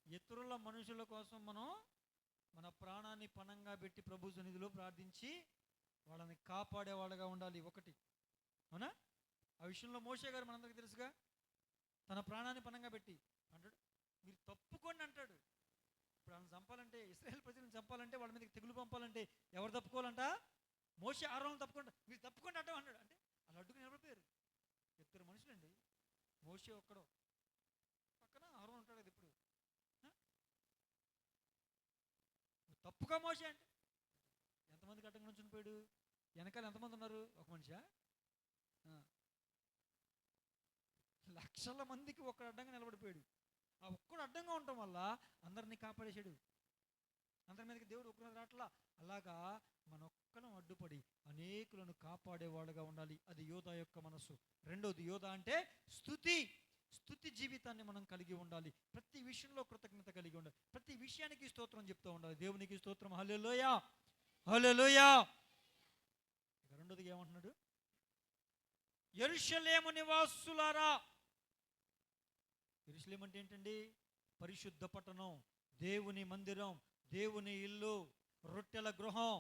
ఇతరుల మనుషుల కోసం మనం మన ప్రాణాన్ని పణంగా పెట్టి ప్రభు సన్నిధిలో ప్రార్థించి వాళ్ళని కాపాడేవాళ్ళగా ఉండాలి. ఒకటి, అవునా? ఆ విషయంలో మోషే గారు మనందరికీ తెలుసుగా, తన ప్రాణాన్ని పణంగా పెట్టి అంటాడు, మీరు తప్పుకోండి అంటాడు. ఇప్పుడు వాళ్ళని చంపాలంటే, ఇశ్రాయేల్ ప్రజలను చంపాలంటే, వాళ్ళ మీదకి తెగులు పంపాలంటే ఎవరు తప్పుకోవాలంట? మోషే ఆరోహణలు తప్పుకోండి, మీరు తప్పుకోండి అంటాం అన్నాడు. అంటే వాళ్ళు అడ్డుకుని నిలబడిపోయారు. ఇద్దరు మనుషులండి, మోషే ఒక్కడో, పక్కన ఆరోహణ ఉంటాడు కదా. ఇప్పుడు తప్పుగా మోషే అంటే ఎంతమందికి అడ్డంగా నుంచుని పోయాడు? వెనకాల ఎంతమంది ఉన్నారు? ఒక మనిషా? లక్షల మందికి ఒక్కడు అడ్డంగా నిలబడిపోయాడు. ఆ ఒక్కడు అడ్డంగా ఉండటం వల్ల అందరినీ కాపాడేశాడు. అందరి మీదకి దేవుడు ఒక్కరు రాట్లా. అలాగా మన ఒక్కడం అడ్డుపడి అనేకులను కాపాడేవాళ్ళుగా ఉండాలి. అది యోధా యొక్క మనస్సు. రెండోది, యోధా అంటే స్తుతి. స్తుతి జీవితాన్ని మనం కలిగి ఉండాలి. ప్రతి విషయంలో కృతజ్ఞత కలిగి ఉండాలి. ప్రతి విషయానికి స్తోత్రం చెప్తూ ఉండాలి. దేవునికి స్తోత్రం. హల్లెలూయా, హల్లెలూయా. ఇక రెండోదిగా ఏమంటున్నాడు? యెరూషలేము నివాసులారా. యెరూషలేము అంటే ఏంటండి? పరిశుద్ధ పట్టణం, దేవుని మందిరం, దేవుని ఇల్లు, రొట్టెల గృహం,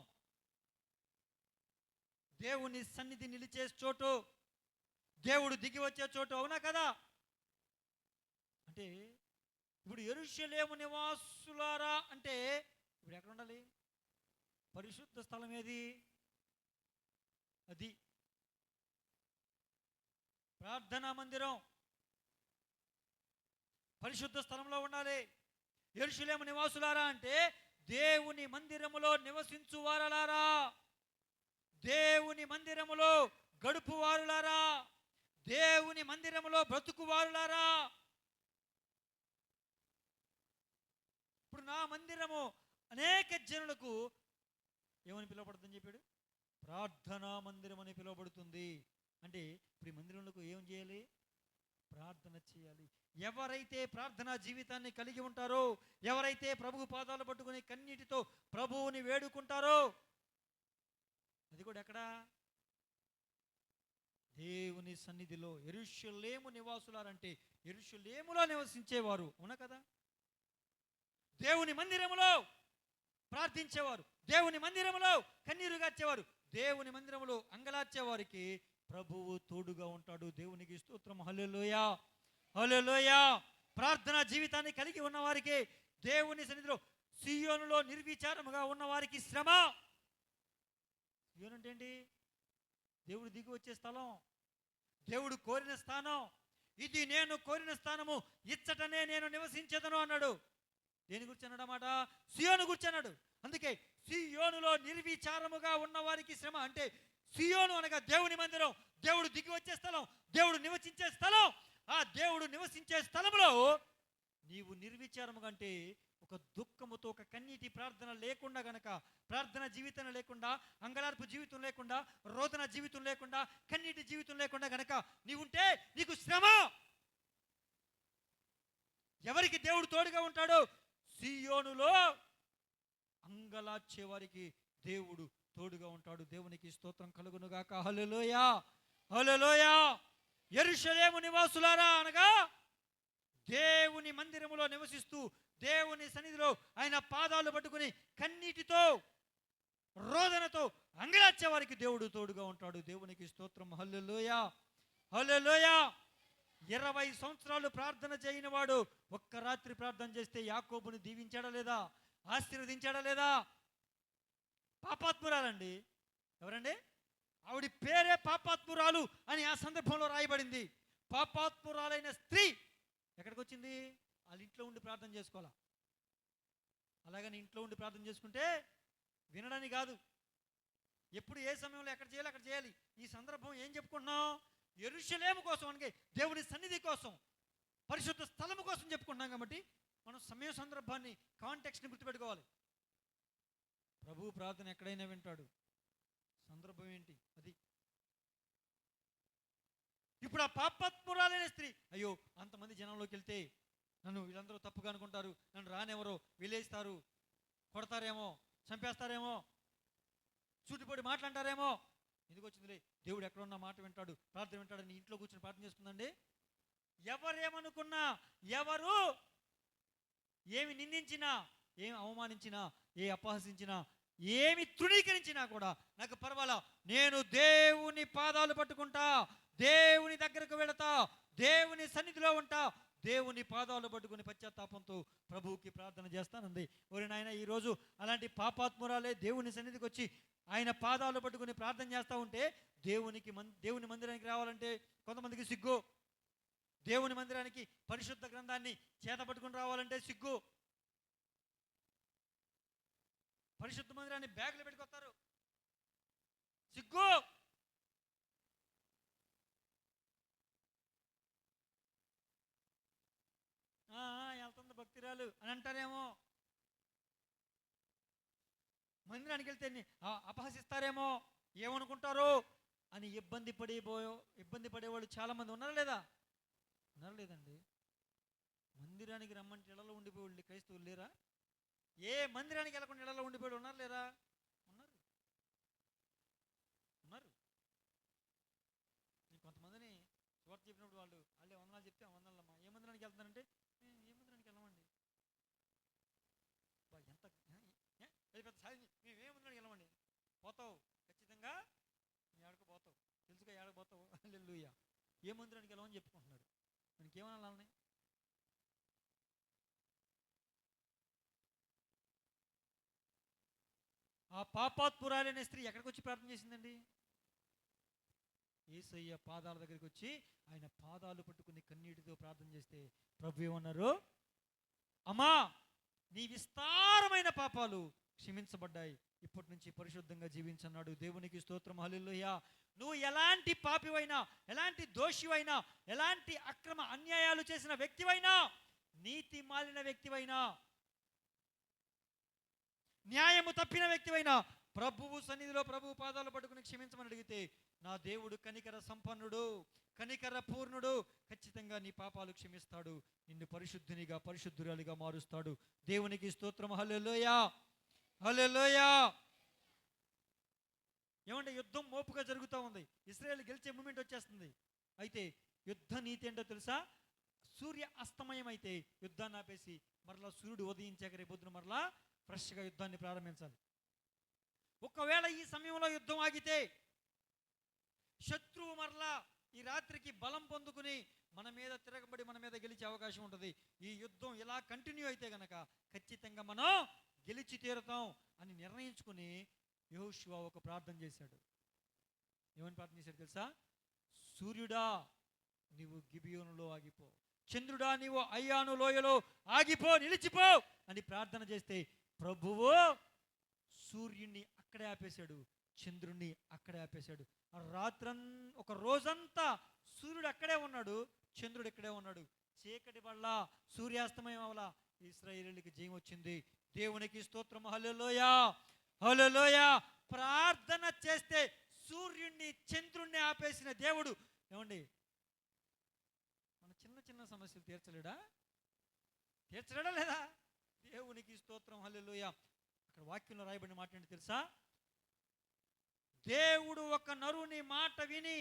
దేవుని సన్నిధి నిలిచే చోటు, దేవుడు దిగి వచ్చే చోటు. అవునా కదా? అంటే ఇప్పుడు యెరూషలేము నివాసులారా అంటే ఇప్పుడు ఎక్కడ ఉండాలి? పరిశుద్ధ స్థలం ఏది? అది ప్రార్థనా మందిరం, పరిశుద్ధ స్థలంలో ఉండాలి. యెరూషలేము నివాసులారా అంటే దేవుని మందిరములో నివసించు వారలారా, దేవుని మందిరములో గడుపు వారులారా, దేవుని మందిరములో బ్రతుకు వారులారా. ఇప్పుడు నా మందిరము అనేక జనులకు ఏమని పిలువబడుతుందని చెప్పాడు? ప్రార్థనా మందిరం అని పిలువబడుతుంది. అంటే ఇప్పుడు ఈ మందిరంలో ఏం చేయాలి? ప్రార్థన చేయాలి. ఎవరైతే ప్రార్థనా జీవితాన్ని కలిగి ఉంటారో, ఎవరైతే ప్రభువు పాదాలు పట్టుకుని కన్నీటితో ప్రభువుని వేడుకుంటారో, అది కూడా ఎక్కడ? దేవుని సన్నిధిలో. యెరూషలేము నివాసులారంటే యెరూషలేములో నివసించేవారు. అవునా కదా? దేవుని మందిరములో ప్రార్థించేవారు, దేవుని మందిరములో కన్నీరు గార్చేవారు, దేవుని మందిరములో అంగలార్చేవారికి ప్రభువు తోడుగా ఉంటాడు. దేవునికి స్తోత్రం. హల్లెలూయా, హల్లెలూయా. ప్రార్థనా జీవితాన్ని కలిగి ఉన్నవారికి, దేవుని సన్నిధిలో సీయోనులో నిర్విచారముగా ఉన్నవారికి శ్రమ. సీయోను అంటే ఏంటి? దేవుడు దిగి వచ్చే స్థలం, దేవుడు కోరిన స్థానం. ఇది నేను కోరిన స్థానము, ఇచ్చటనే నేను నివసించేదను అన్నాడు. దేని గురించి అన్నాడు అన్నమాట? సీయోను గురించి అన్నాడు. అందుకే సీయోనులో నిర్విచారముగా ఉన్నవారికి శ్రమ. అంటే సీయోను అనగా దేవుని మందిరం, దేవుడు దిగి వచ్చే స్థలం, దేవుడు నివసించే స్థలం. ఆ దేవుడు నివసించే స్థలంలో నీవు నిర్విచారముగా అంటే ఒక దుఃఖముతో, ఒక కన్నీటి ప్రార్థన లేకుండా గనక, ప్రార్థన జీవితం లేకుండా, అంగలార్పు జీవితం లేకుండా, రోదన జీవితం లేకుండా, కన్నీటి జీవితం లేకుండా గనక నీవుంటే నీకు శ్రమ. ఎవరికి దేవుడు తోడుగా ఉంటాడో? సీయోనులో అంగలార్చే వారికి దేవుడు తోడుగా ఉంటాడు. దేవునికి స్తోత్రం కలుగునుగాక. హల్లెలూయా, హల్లెలూయా. యెరూషలేము నివాసులారా అనగా దేవుని మందిరములో నివసిస్తూ, దేవుని సన్నిధిలో ఆయన పాదాలు పట్టుకుని కన్నీటితో, రోదనతో అంగలార్చే వారికి దేవుడు తోడుగా ఉంటాడు. దేవునికి స్తోత్రం. హల్లెలూయా, హల్లెలూయా. 20 సంవత్సరాలు ప్రార్థన చేయని వాడు ఒక్క రాత్రి ప్రార్థన చేస్తే యాకోబుని దీవించాడా లేదా? ఆశీర్వదించాడా లేదా? పాపాత్మురాలండి. ఎవరండి? ఆవిడ పేరే పాపాత్మురాలు అని ఆ సందర్భంలో రాయబడింది. పాపాత్మురాలైన స్త్రీ ఎక్కడికి వచ్చింది? వాళ్ళ ఇంట్లో ఉండి ప్రార్థన చేసుకోవాలా. అలాగని ఇంట్లో ఉండి ప్రార్థన చేసుకుంటే వినడానికి కాదు, ఎప్పుడు ఏ సమయంలో ఎక్కడ చేయాలి అక్కడ చేయాలి. ఈ సందర్భం ఏం చెప్పుకుంటున్నాం? యెరూషలేము కోసం, అనగా దేవుని సన్నిధి కోసం, పరిశుద్ధ స్థలము కోసం చెప్పుకుంటున్నాం. కాబట్టి మనం సమయ సందర్భాన్ని, కాంటెక్స్ట్ని గుర్తుపెట్టుకోవాలి. ప్రభువు ప్రార్థన ఎక్కడైనా వింటాడు. సందర్భం ఏంటి అది? ఇప్పుడు ఆ పాపాత్మురాలైన స్త్రీ, అయ్యో అంతమంది జనంలోకి వెళ్తే నన్ను వీళ్ళందరూ తప్పుగా అనుకుంటారు, నన్ను రానెవరో విలేస్తారు, కొడతారేమో, చంపేస్తారేమో, చూటిపోటి మాట్లాంటారేమో, ఎందుకు వచ్చిందిలే, దేవుడు ఎక్కడున్న మాట వింటాడు, ప్రార్థన వింటాడని ఇంట్లో కూర్చొని ప్రార్థన చేసుకుందండి. ఎవరేమనుకున్నా, ఎవరు ఏమి నిందించినా, ఏమి అవమానించినా, ఏ అపహసించినా, ఏమి తృణీకరించినా కూడా నాకు పర్వాలా, నేను దేవుని పాదాలు పట్టుకుంటా, దేవుని దగ్గరకు వెళతా, దేవుని సన్నిధిలో ఉంటా, దేవుని పాదాలు పట్టుకుని పశ్చాత్తాపంతో ప్రభువుకి ప్రార్థన చేస్తానంది. ఓరి నాయన, ఈరోజు అలాంటి పాపాత్మురాలే దేవుని సన్నిధికి వచ్చి ఆయన పాదాలు పట్టుకుని ప్రార్థన చేస్తూ ఉంటే, దేవుని మందిరానికి రావాలంటే కొంతమందికి సిగ్గు, దేవుని మందిరానికి పరిశుద్ధ గ్రంథాన్ని చేత పట్టుకుని రావాలంటే సిగ్గు, పరిశుద్ధ మందిరాన్ని బ్యాగులు పెట్టుకొస్తారు, సిగ్గు. వెళ్తుంది భక్తిరాలు అని అంటారేమో, మందిరానికి వెళ్తే అపహసిస్తారేమో, ఏమనుకుంటారో అని ఇబ్బంది పడేవాళ్ళు చాలామంది ఉన్నారా లేదా? ఉన్నారు లేదండి? మందిరానికి రమ్మంటే ఇళ్లలో ఉండిపోయి క్రైస్తవులు లేరా? ఏ మందిరానికి వెళ్ళకుండా ఇళ్లలో ఉండిపోయి ఉన్నారు లేరా? ఉన్నారు. కొంతమందిని సువార్త చెప్పినప్పుడు వాళ్ళే వందనాలు చెప్తే వందనాలమ్మా, ఏ మందిరానికి వెళ్తున్నారంటే ఏ మందిరానికి వెళ్ళమండి, ఎంత పెద్ద సాయి, మేము ఏ మందిరానికి వెళ్ళమండి. పోతావు ఖచ్చితంగా, నీ ఆడకు పోతావు, తెలుసుగా ఏడకు పోతావు. హల్లెలూయా. ఏ మందిరానికి వెళ్ళమని చెప్పుకుంటున్నాడు. మనకి ఏమనాలని? ఆ పాపాత్మురాలైన స్త్రీ ఎక్కడికి వచ్చి ప్రార్థన చేసిందండి? యేసయ్య పాదాల దగ్గరికి వచ్చి ఆయన పాదాలు పట్టుకుని కన్నీటితో ప్రార్థన చేస్తే ప్రభు ఏమన్నారు? అమ్మా, నీ విస్తారమైన పాపాలు క్షమించబడ్డాయి, ఇప్పటి నుంచి పరిశుద్ధంగా జీవించన్నాడు. దేవునికి స్తోత్రం. హల్లెలూయా. నువ్వు ఎలాంటి పాపివైనా, ఎలాంటి దోషివైనా, ఎలాంటి అక్రమ అన్యాయాలు చేసిన వ్యక్తివైనా, నీతి మాలిన వ్యక్తివైనా, న్యాయము తప్పిన వ్యక్తివైనా, ప్రభువు సన్నిధిలో ప్రభువు పాదాలు పట్టుకుని క్షమించమని అడిగితే, నా దేవుడు కనికర సంపన్నుడు, కనికర పూర్ణుడు, ఖచ్చితంగా నీ పాపాలు క్షమిస్తాడు, నిన్ను పరిశుద్ధునిగా పరిశుద్ధురాలిగా మారుస్తాడు. దేవునికి స్తోత్రం. హల్లెలూయా, హల్లెలూయా. ఏమంటే యుద్ధం మోపుగా జరుగుతూ ఉంది, ఇశ్రాయేల్ గెలిచే మూమెంట్ వచ్చేస్తుంది. అయితే యుద్ధ నీతి ఏంటో తెలుసా? సూర్య అస్తమయం అయితే యుద్ధాన్ని ఆపేసి మరలా సూర్యుడు ఉదయించాక రేపొద్దున మరలా ఫ్రెష్గా యుద్ధాన్ని ప్రారంభించాలి. ఒకవేళ ఈ సమయంలో యుద్ధం ఆగితే శత్రువు మరలా ఈ రాత్రికి బలం పొందుకుని మన మీద తిరగబడి మన మీద గెలిచే అవకాశం ఉంటుంది. ఈ యుద్ధం ఇలా కంటిన్యూ అయితే గనక ఖచ్చితంగా మనం గెలిచి తీరుతాం అని నిర్ణయించుకుని యెహోషువ ఒక ప్రార్థన చేశాడు. ఏమని ప్రార్థన చేశాడు తెలుసా? సూర్యుడా నీవు గిబియోనులో ఆగిపో, చంద్రుడా నీవు అయ్యాను లోయలో ఆగిపో, నిలిచిపో అని ప్రార్థన చేస్తే ప్రభువు సూర్యుడిని అక్కడే ఆపేశాడు, చంద్రుణ్ణి అక్కడే ఆపేశాడు. ఒక రోజంతా సూర్యుడు అక్కడే ఉన్నాడు, చంద్రుడు ఇక్కడే ఉన్నాడు. చీకటి వల్ల సూర్యాస్తమయం వల్ల ఇశ్రాయేలీయులకు జయం వచ్చింది. దేవునికి స్తోత్రం. హల్లెలూయా, హల్లెలూయా. ప్రార్థన చేస్తే సూర్యుడిని చంద్రుణ్ణి ఆపేసిన దేవుడు ఏమండి మన చిన్న చిన్న సమస్యలు తీర్చలేడా లేదా? దేవునికి స్తోత్రం. హల్లెలూయా. అక్కడ వాక్యంలో రాయబడిన మాట ఏంటి తెలుసా? దేవుడు ఒక నరుని మాట విని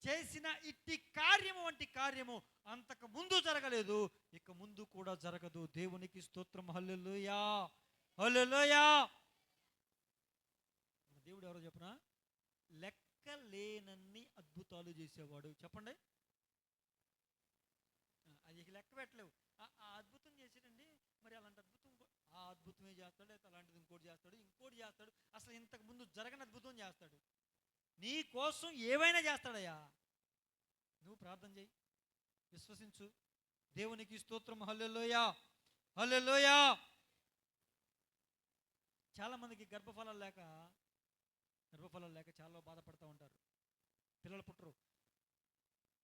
చేసిన ఇట్టి కార్యము వంటి కార్యము అంతకు ముందు జరగలేదు, ఇక ముందు కూడా జరగదు. దేవునికి స్తోత్రం. హల్లెలూయా, హల్లెలూయా. దేవుడు ఎవరో చెప్పనా? లెక్కలేనన్ని అద్భుతాలు చేసేవాడు. చెప్పండి. అది లెక్క పెట్టలేవు. ఆ అద్భుతం చేసాడండి, మరి అలాంటి అద్భుతం ఆ అద్భుతమే చేస్తాడు, లేకపోతే అలాంటిది ఇంకోటి చేస్తాడు. అసలు ఇంతకు ముందు జరగని అద్భుతం చేస్తాడు. నీ కోసం ఏవైనా చేస్తాడయ్యా. నువ్వు ప్రార్థన చేయి, విశ్వసించు. దేవునికి స్తోత్రం. హల్లెలూయా, హల్లెలూయా. చాలామందికి గర్భఫలాలు లేక చాలా బాధపడుతూ ఉంటారు. పిల్లలు పుట్టరు.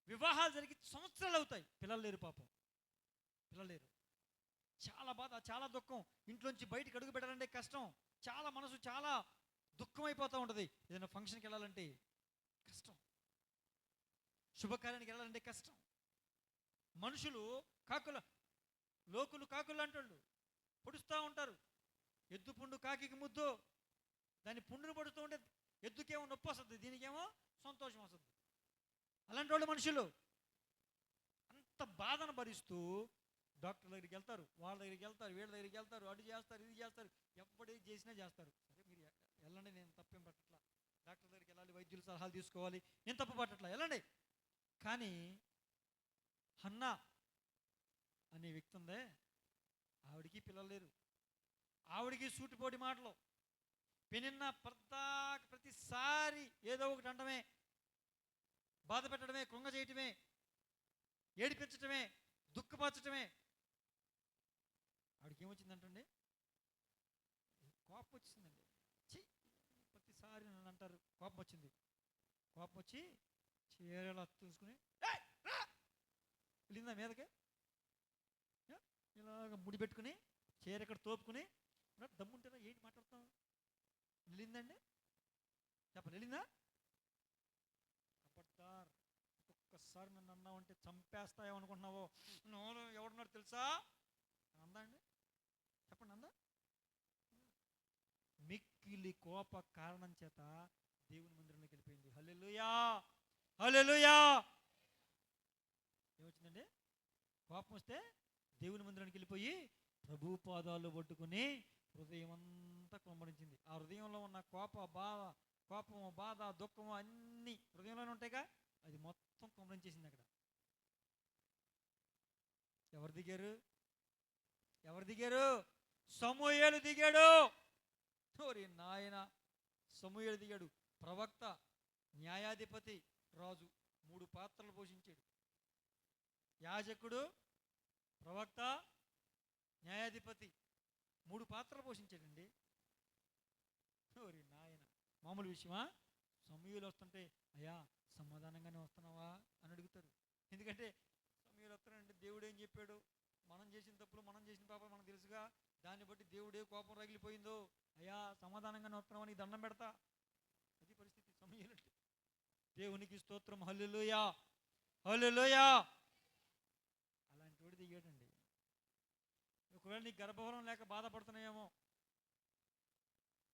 వివాహాలు జరిగి సంవత్సరాలు అవుతాయి, పిల్లలు లేరు. పాపం పిల్లలు లేరు. చాలా బాధ, చాలా దుఃఖం. ఇంట్లోంచి బయటకు అడుగు పెట్టాలంటే కష్టం. చాలా మనసు చాలా దుఃఖం అయిపోతూ ఉంటుంది. ఏదైనా ఫంక్షన్కి వెళ్ళాలంటే కష్టం, శుభకార్యానికి వెళ్ళాలంటే కష్టం. మనుషులు లోకులు కాకులు అంటాళ్ళు పొడుస్తూ ఉంటారు. ఎద్దు పుండు కాకికి ముద్దు. దాన్ని పుండును పడుతూ ఉంటే ఎద్దుకేమో నొప్పి వస్తుంది, దీనికేమో సంతోషం వస్తుంది. అలాంటి వాళ్ళు మనుషులు. అంత బాధను భరిస్తూ డాక్టర్ దగ్గరికి వెళ్తారు, వాళ్ళ దగ్గరికి వెళ్తారు, వీళ్ళ దగ్గరికి వెళ్తారు, అటు చేస్తారు, ఇది చేస్తారు, ఎప్పుడే చేసినా చేస్తారు. సరే మీరు వెళ్ళండి, నేను తప్పేం పట్టట్లా. డాక్టర్ దగ్గరికి వెళ్ళాలి, వైద్యుల సలహాలు తీసుకోవాలి, నేను తప్పు పట్టట్లా, వెళ్ళండి. కానీ హన్నా అనే వ్యక్తి ఉందే, ఆవిడికి పిల్లలు లేరు. ఆవిడికి సూటిపోటి మాటలు. పెనిన్న ప్రతిసారి ఏదో ఒకటి అంటమే, బాధ పెట్టడమే, కృంగ చేయటమే, ఏడిపించటమే, దుఃఖపరచటమే. ఆవిడకి ఏమొచ్చిందంటండి? కోపం వచ్చిందండి. ప్రతిసారి నన్ను అంటారు. కోపం వచ్చింది. కోపం వచ్చి చీరలా చూసుకుని వెళ్ళిందా మీదకే, ఇలాగ ముడి పెట్టుకుని చీర ఇక్కడ తోపుకుని, దమ్ముంటేనా ఏంటి మాట్లాడుతాం? వెళ్ళిందండి? చెప్పండి, వెళ్ళిందా? కపట్టార్, ఒక్కసారి నన్ను అన్నావంటే చంపేస్తాయేమనుకుంటున్నావో, నోరు ఎవడున్నాడు తెలుసా అందా అండి? చెప్పండి, అందా? మిక్కిలి కోప కారణం చేత దేవుని మందిరంలోకి వెళ్ళిపోయింది. హల్లెలూయా, హల్లెలూయా. ఏమొచ్చిందండి? కోపం వస్తే దేవుని మందిరానికి వెళ్ళిపోయి ప్రభు పాదాలు పట్టుకుని హృదయం అంతా కుమ్మరించింది. ఆ హృదయంలో ఉన్న కోపము, బాధ, దుఃఖము అన్నీ హృదయంలోనే ఉంటాయిగా, అది మొత్తం కుమ్మరించేసింది అక్కడ. ఎవరు దిగారు? సమూయేలు దిగాడు. ఓరి నాయన, సమూయేలు దిగాడు. ప్రవక్త, న్యాయాధిపతి, రాజు, 3 పాత్రలు పోషించాడు. యాజకుడు, ప్రవక్త, న్యాయాధిపతి, 3 పాత్రలు పోషించాడండి. ఓరి నాయన, మామూలు విషయమా? సమూయేలు వస్తుంటే, అయ్యా సమాధానంగానే వస్తున్నావా అని అడుగుతారు. ఎందుకంటే సమూయేలు వస్తానంటే దేవుడు ఏం చెప్పాడు? మనం చేసిన తప్పులు, మనం చేసిన పాపాలు మనకు తెలుసుగా, దాన్ని బట్టి దేవుడే కోపం రగిలిపోయిందో, అయ్యా సమాధానంగానే వస్తున్నావా, నీకు దండం పెడతా. అది పరిస్థితి సమూయేలు అంటే. దేవునికి స్తోత్రం. హల్లెలూయా, హల్లెలూయా. అలాంటి వాడు దిగాడండి. ఒకవేళ నీకు గర్భఫలం లేక బాధపడుతున్నాయేమో,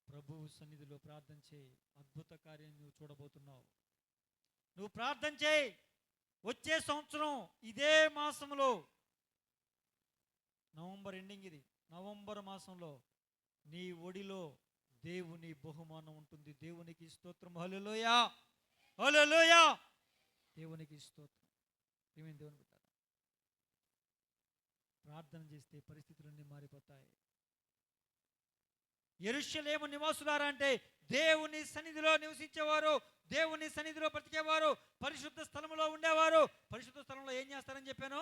ప్రభువు సన్నిధిలో ప్రార్థన చేయి. అద్భుత కార్యం నువ్వు చూడబోతున్నావు. నువ్వు ప్రార్థన చేయి. వచ్చే సంవత్సరం ఇదే మాసంలో, నవంబర్ ఎండింగ్, ఇది నవంబర్ మాసంలో నీ ఒడిలో దేవుని బహుమానం ఉంటుంది. దేవునికి స్తోత్రం. హల్లెలూయా, హల్లెలూయా. దేవునికి స్తోత్రం. ఏమేమి దేవుని పెట్టారు? ప్రార్థన చేస్తే పరిస్థితులన్నీ మారిపోతాయి. యెరూషలేము నివాసులారా అంటే దేవుని సన్నిధిలో నివసించేవారు, దేవుని సన్నిధిలో బ్రతికేవారు, పరిశుద్ధ స్థలంలో ఉండేవారు. పరిశుద్ధ స్థలంలో ఏం చేస్తారని చెప్పాను?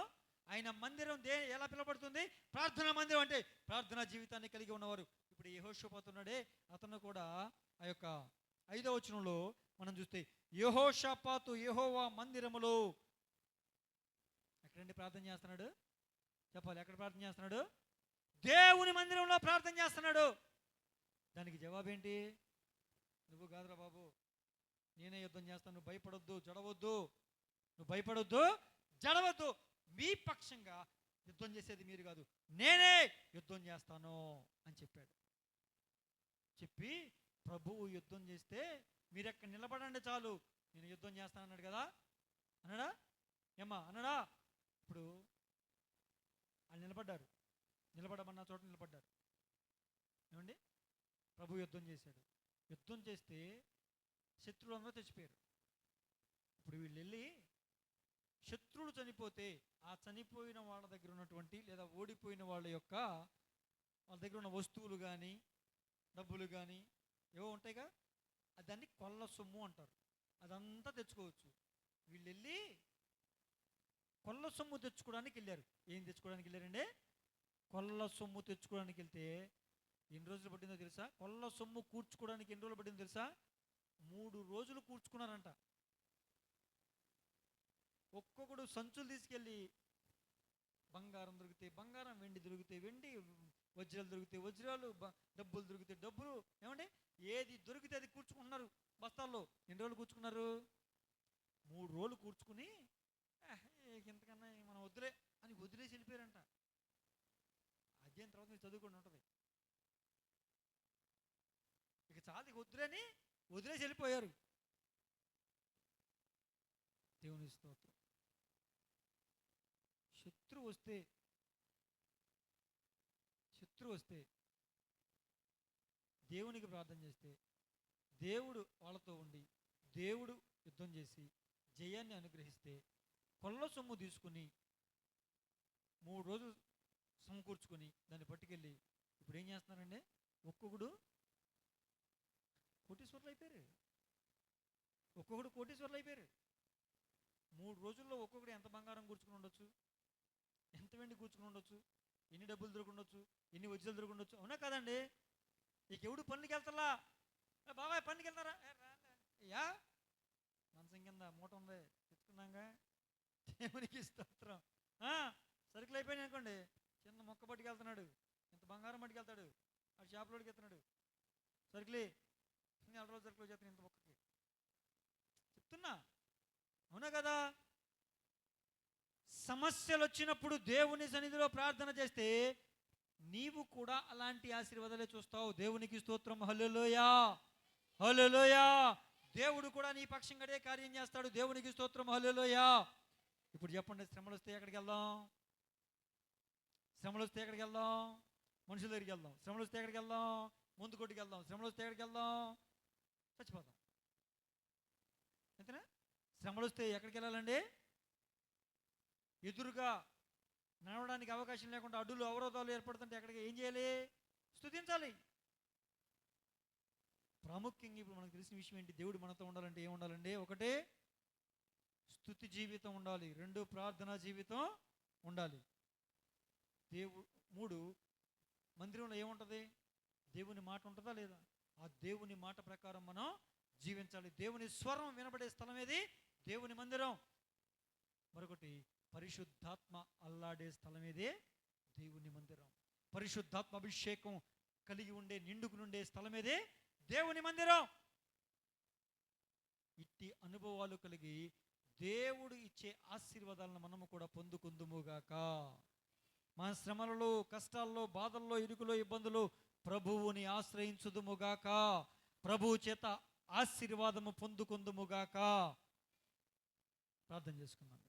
ఆయన మందిరం ఎలా పిలువబడుతుంది? ప్రార్థనా మందిరం. అంటే ప్రార్థనా జీవితాన్ని కలిగి ఉన్నవారు. ఇప్పుడు యెహోషాపాతు ఉన్నాడే, అతను కూడా ఆ యొక్క 5వ వచనంలో మనం చూస్తే, యెహోషాపాతు యెహోవా మందిరములో ఎక్కడండి ప్రార్థన చేస్తున్నాడు? చెప్పాలి, ఎక్కడ ప్రార్థన చేస్తున్నాడు? దేవుని మందిరంలో ప్రార్థన చేస్తున్నాడు. దానికి జవాబేంటి? నువ్వు కాదురా బాబు, నేనే యుద్ధం చేస్తాను, నువ్వు భయపడొద్దు, జడవద్దు. నువ్వు భయపడొద్దు, జడవద్దు. మీ పక్షంగా యుద్ధం చేసేది మీరు కాదు, నేనే యుద్ధం చేస్తాను అని చెప్పాడు. చెప్పి ప్రభువు యుద్ధం చేస్తే మీరు ఎక్కడ నిలబడండి చాలు, నేను యుద్ధం చేస్తాను అన్నాడు కదా. అన్నాడా ఏమ్మా? అన్నాడా? ఇప్పుడు వాళ్ళు నిలబడమన్న చోట నిలబడ్డారు. ఏమండి? ప్రభు యుద్ధం చేశాడు. యుద్ధం చేస్తే శత్రువులందరూ చచ్చిపోయారు. ఇప్పుడు వీళ్ళు వెళ్ళి శత్రువులు చనిపోతే ఆ చనిపోయిన వాళ్ళ దగ్గర ఉన్నటువంటి లేదా ఓడిపోయిన వాళ్ళ దగ్గర ఉన్న వస్తువులు కానీ డబ్బులు కానీ ఏవో ఉంటాయిగా, దాన్ని కొల్ల సొమ్ము అంటారు. అదంతా తెచ్చుకోవచ్చు. వీళ్ళు వెళ్ళి కొల్ల సొమ్ము తెచ్చుకోవడానికి వెళ్ళారు. ఏం తెచ్చుకోవడానికి వెళ్ళారండి? కొల్ల సొమ్ము తెచ్చుకోవడానికి వెళ్తే ఎన్ని రోజులు పట్టిందో తెలుసా? కొల్ల సొమ్ము కూర్చుకోవడానికి ఎన్ని రోజులు పట్టిందో తెలుసా? 3 రోజులు కూర్చుకున్నారంట. ఒక్కొక్కడు సంచులు తీసుకెళ్ళి బంగారం దొరికితే బంగారం, వెండి దొరికితే వెండి, వజ్రాలు దొరికితే వజ్రాలు, డబ్బులు దొరికితే డబ్బులు, ఏమంటే ఏది దొరికితే అది కూర్చుకుంటున్నారు బస్తాల్లో. ఎన్ని రోజులు కూర్చుకున్నారు? 3 రోజులు కూర్చుకుని ఇంతకన్నా మనం వద్దులే అని వదిలేసి వెళ్ళిపోయారంట. అదేం తర్వాత మీరు చదువుకొని ఉంటుంది. ఇక చాలు, ఇక వద్దులేని వదిలేసి వెళ్ళిపోయారు. దేవుని స్తోత్రం. శత్రువు వస్తే దేవునికి ప్రార్థన చేస్తే దేవుడు వాళ్ళతో ఉండి దేవుడు యుద్ధం చేసి జయాన్ని అనుగ్రహిస్తే కొల్ల సొమ్ము తీసుకుని 3 రోజులు సమకూర్చుకొని దాన్ని పట్టుకెళ్ళి ఇప్పుడు ఏం చేస్తున్నారండి? ఒక్కొక్కడు కోటీశ్వర్లు అయిపోయారు. 3 రోజుల్లో ఒక్కొక్కడు ఎంత బంగారం కూర్చుకుని ఉండొచ్చు, ఎంత వెండి కూర్చుకుని ఉండొచ్చు, ఎన్ని డబ్బులు దొరుకుండొచ్చు, ఎన్ని వజ్రాలు దొరుకుండొచ్చు. అవునా కదండి? ఇక ఎవడు పనులకి వెళ్తారా? బాబాయ్ పనులకి వెళ్తారా? అయ్యా మనసం కింద మూట ఉంది తెచ్చుకున్నాగా, దేవునికి స్తోత్రం. సరుకులు అయిపోయినాయి అనుకోండి, చిన్న మొక్క పట్టుకెళ్తున్నాడు, ఇంత బంగారం పట్టుకెళ్తాడు, ఆ షాపులోకి వెళ్తున్నాడు, సరుకులే 4 రోజులు సరుకులు చేస్తాను ఇంత మొక్కకి చెప్తున్నా. అవునా కదా? సమస్యలు వచ్చినప్పుడు దేవుని సన్నిధిలో ప్రార్థన చేస్తే నీవు కూడా అలాంటి ఆశీర్వాదాలే చూస్తావు. దేవునికి స్తోత్రం. హల్లెలూయా, హల్లెలూయా. దేవుడు కూడా నీ పక్షంగా అదే కార్యం చేస్తాడు. దేవునికి స్తోత్రం. హల్లెలూయా. ఇప్పుడు చెప్పండి, శ్రమలు వస్తే ఎక్కడికి వెళ్దాం? మనుషుల దగ్గరికి వెళ్దాం. శ్రమలు వస్తే ఎక్కడికి వెళ్దాం? ముందు కొట్టుకు వెళ్దాం. శ్రమలు వస్తే ఎక్కడికి వెళ్దాం? చచ్చిపోతాం. అంతేనా? శ్రమలు వస్తే ఎక్కడికి వెళ్ళాలండి? ఎదురుగా నడవడానికి అవకాశం లేకుండా అడ్డులు అవరోధాలు ఏర్పడుతుంటే ఎక్కడికి ఏం చేయాలి? స్తుతించాలి. ప్రాముఖ్యంగా ఇప్పుడు మనకు తెలిసిన విషయం ఏంటి? దేవుడు మనతో ఉండాలంటే ఏం ఉండాలండి? 1 స్తుతి జీవితం ఉండాలి, 2 ప్రార్థనా జీవితం ఉండాలి, 3 మందిరంలో ఏముంటుంది? దేవుని మాట ఉంటుందా లేదా? ఆ దేవుని మాట ప్రకారం మనం జీవించాలి. దేవుని స్వరం వినబడే స్థలం ఏది? దేవుని మందిరం. మరొకటి పరిశుద్ధాత్మ అల్లాడే స్థలం ఏదే? దేవుని మందిరం. పరిశుద్ధాత్మ అభిషేకం కలిగి ఉండే నిండుకు నుండే స్థలం ఏదే? దేవుని మందిరం. ఇట్టి అనుభవాలు కలిగి దేవుడు ఇచ్చే ఆశీర్వాదాలను మనము కూడా పొందుకుందుముగాక. మన శ్రమలలో, కష్టాల్లో, బాధల్లో, ఇరుకులో, ఇబ్బందులు ప్రభువుని ఆశ్రయించుదుముగాక. ప్రభువు చేత ఆశీర్వాదము పొందుకుందుముగాక. ప్రార్థన చేసుకుందాం.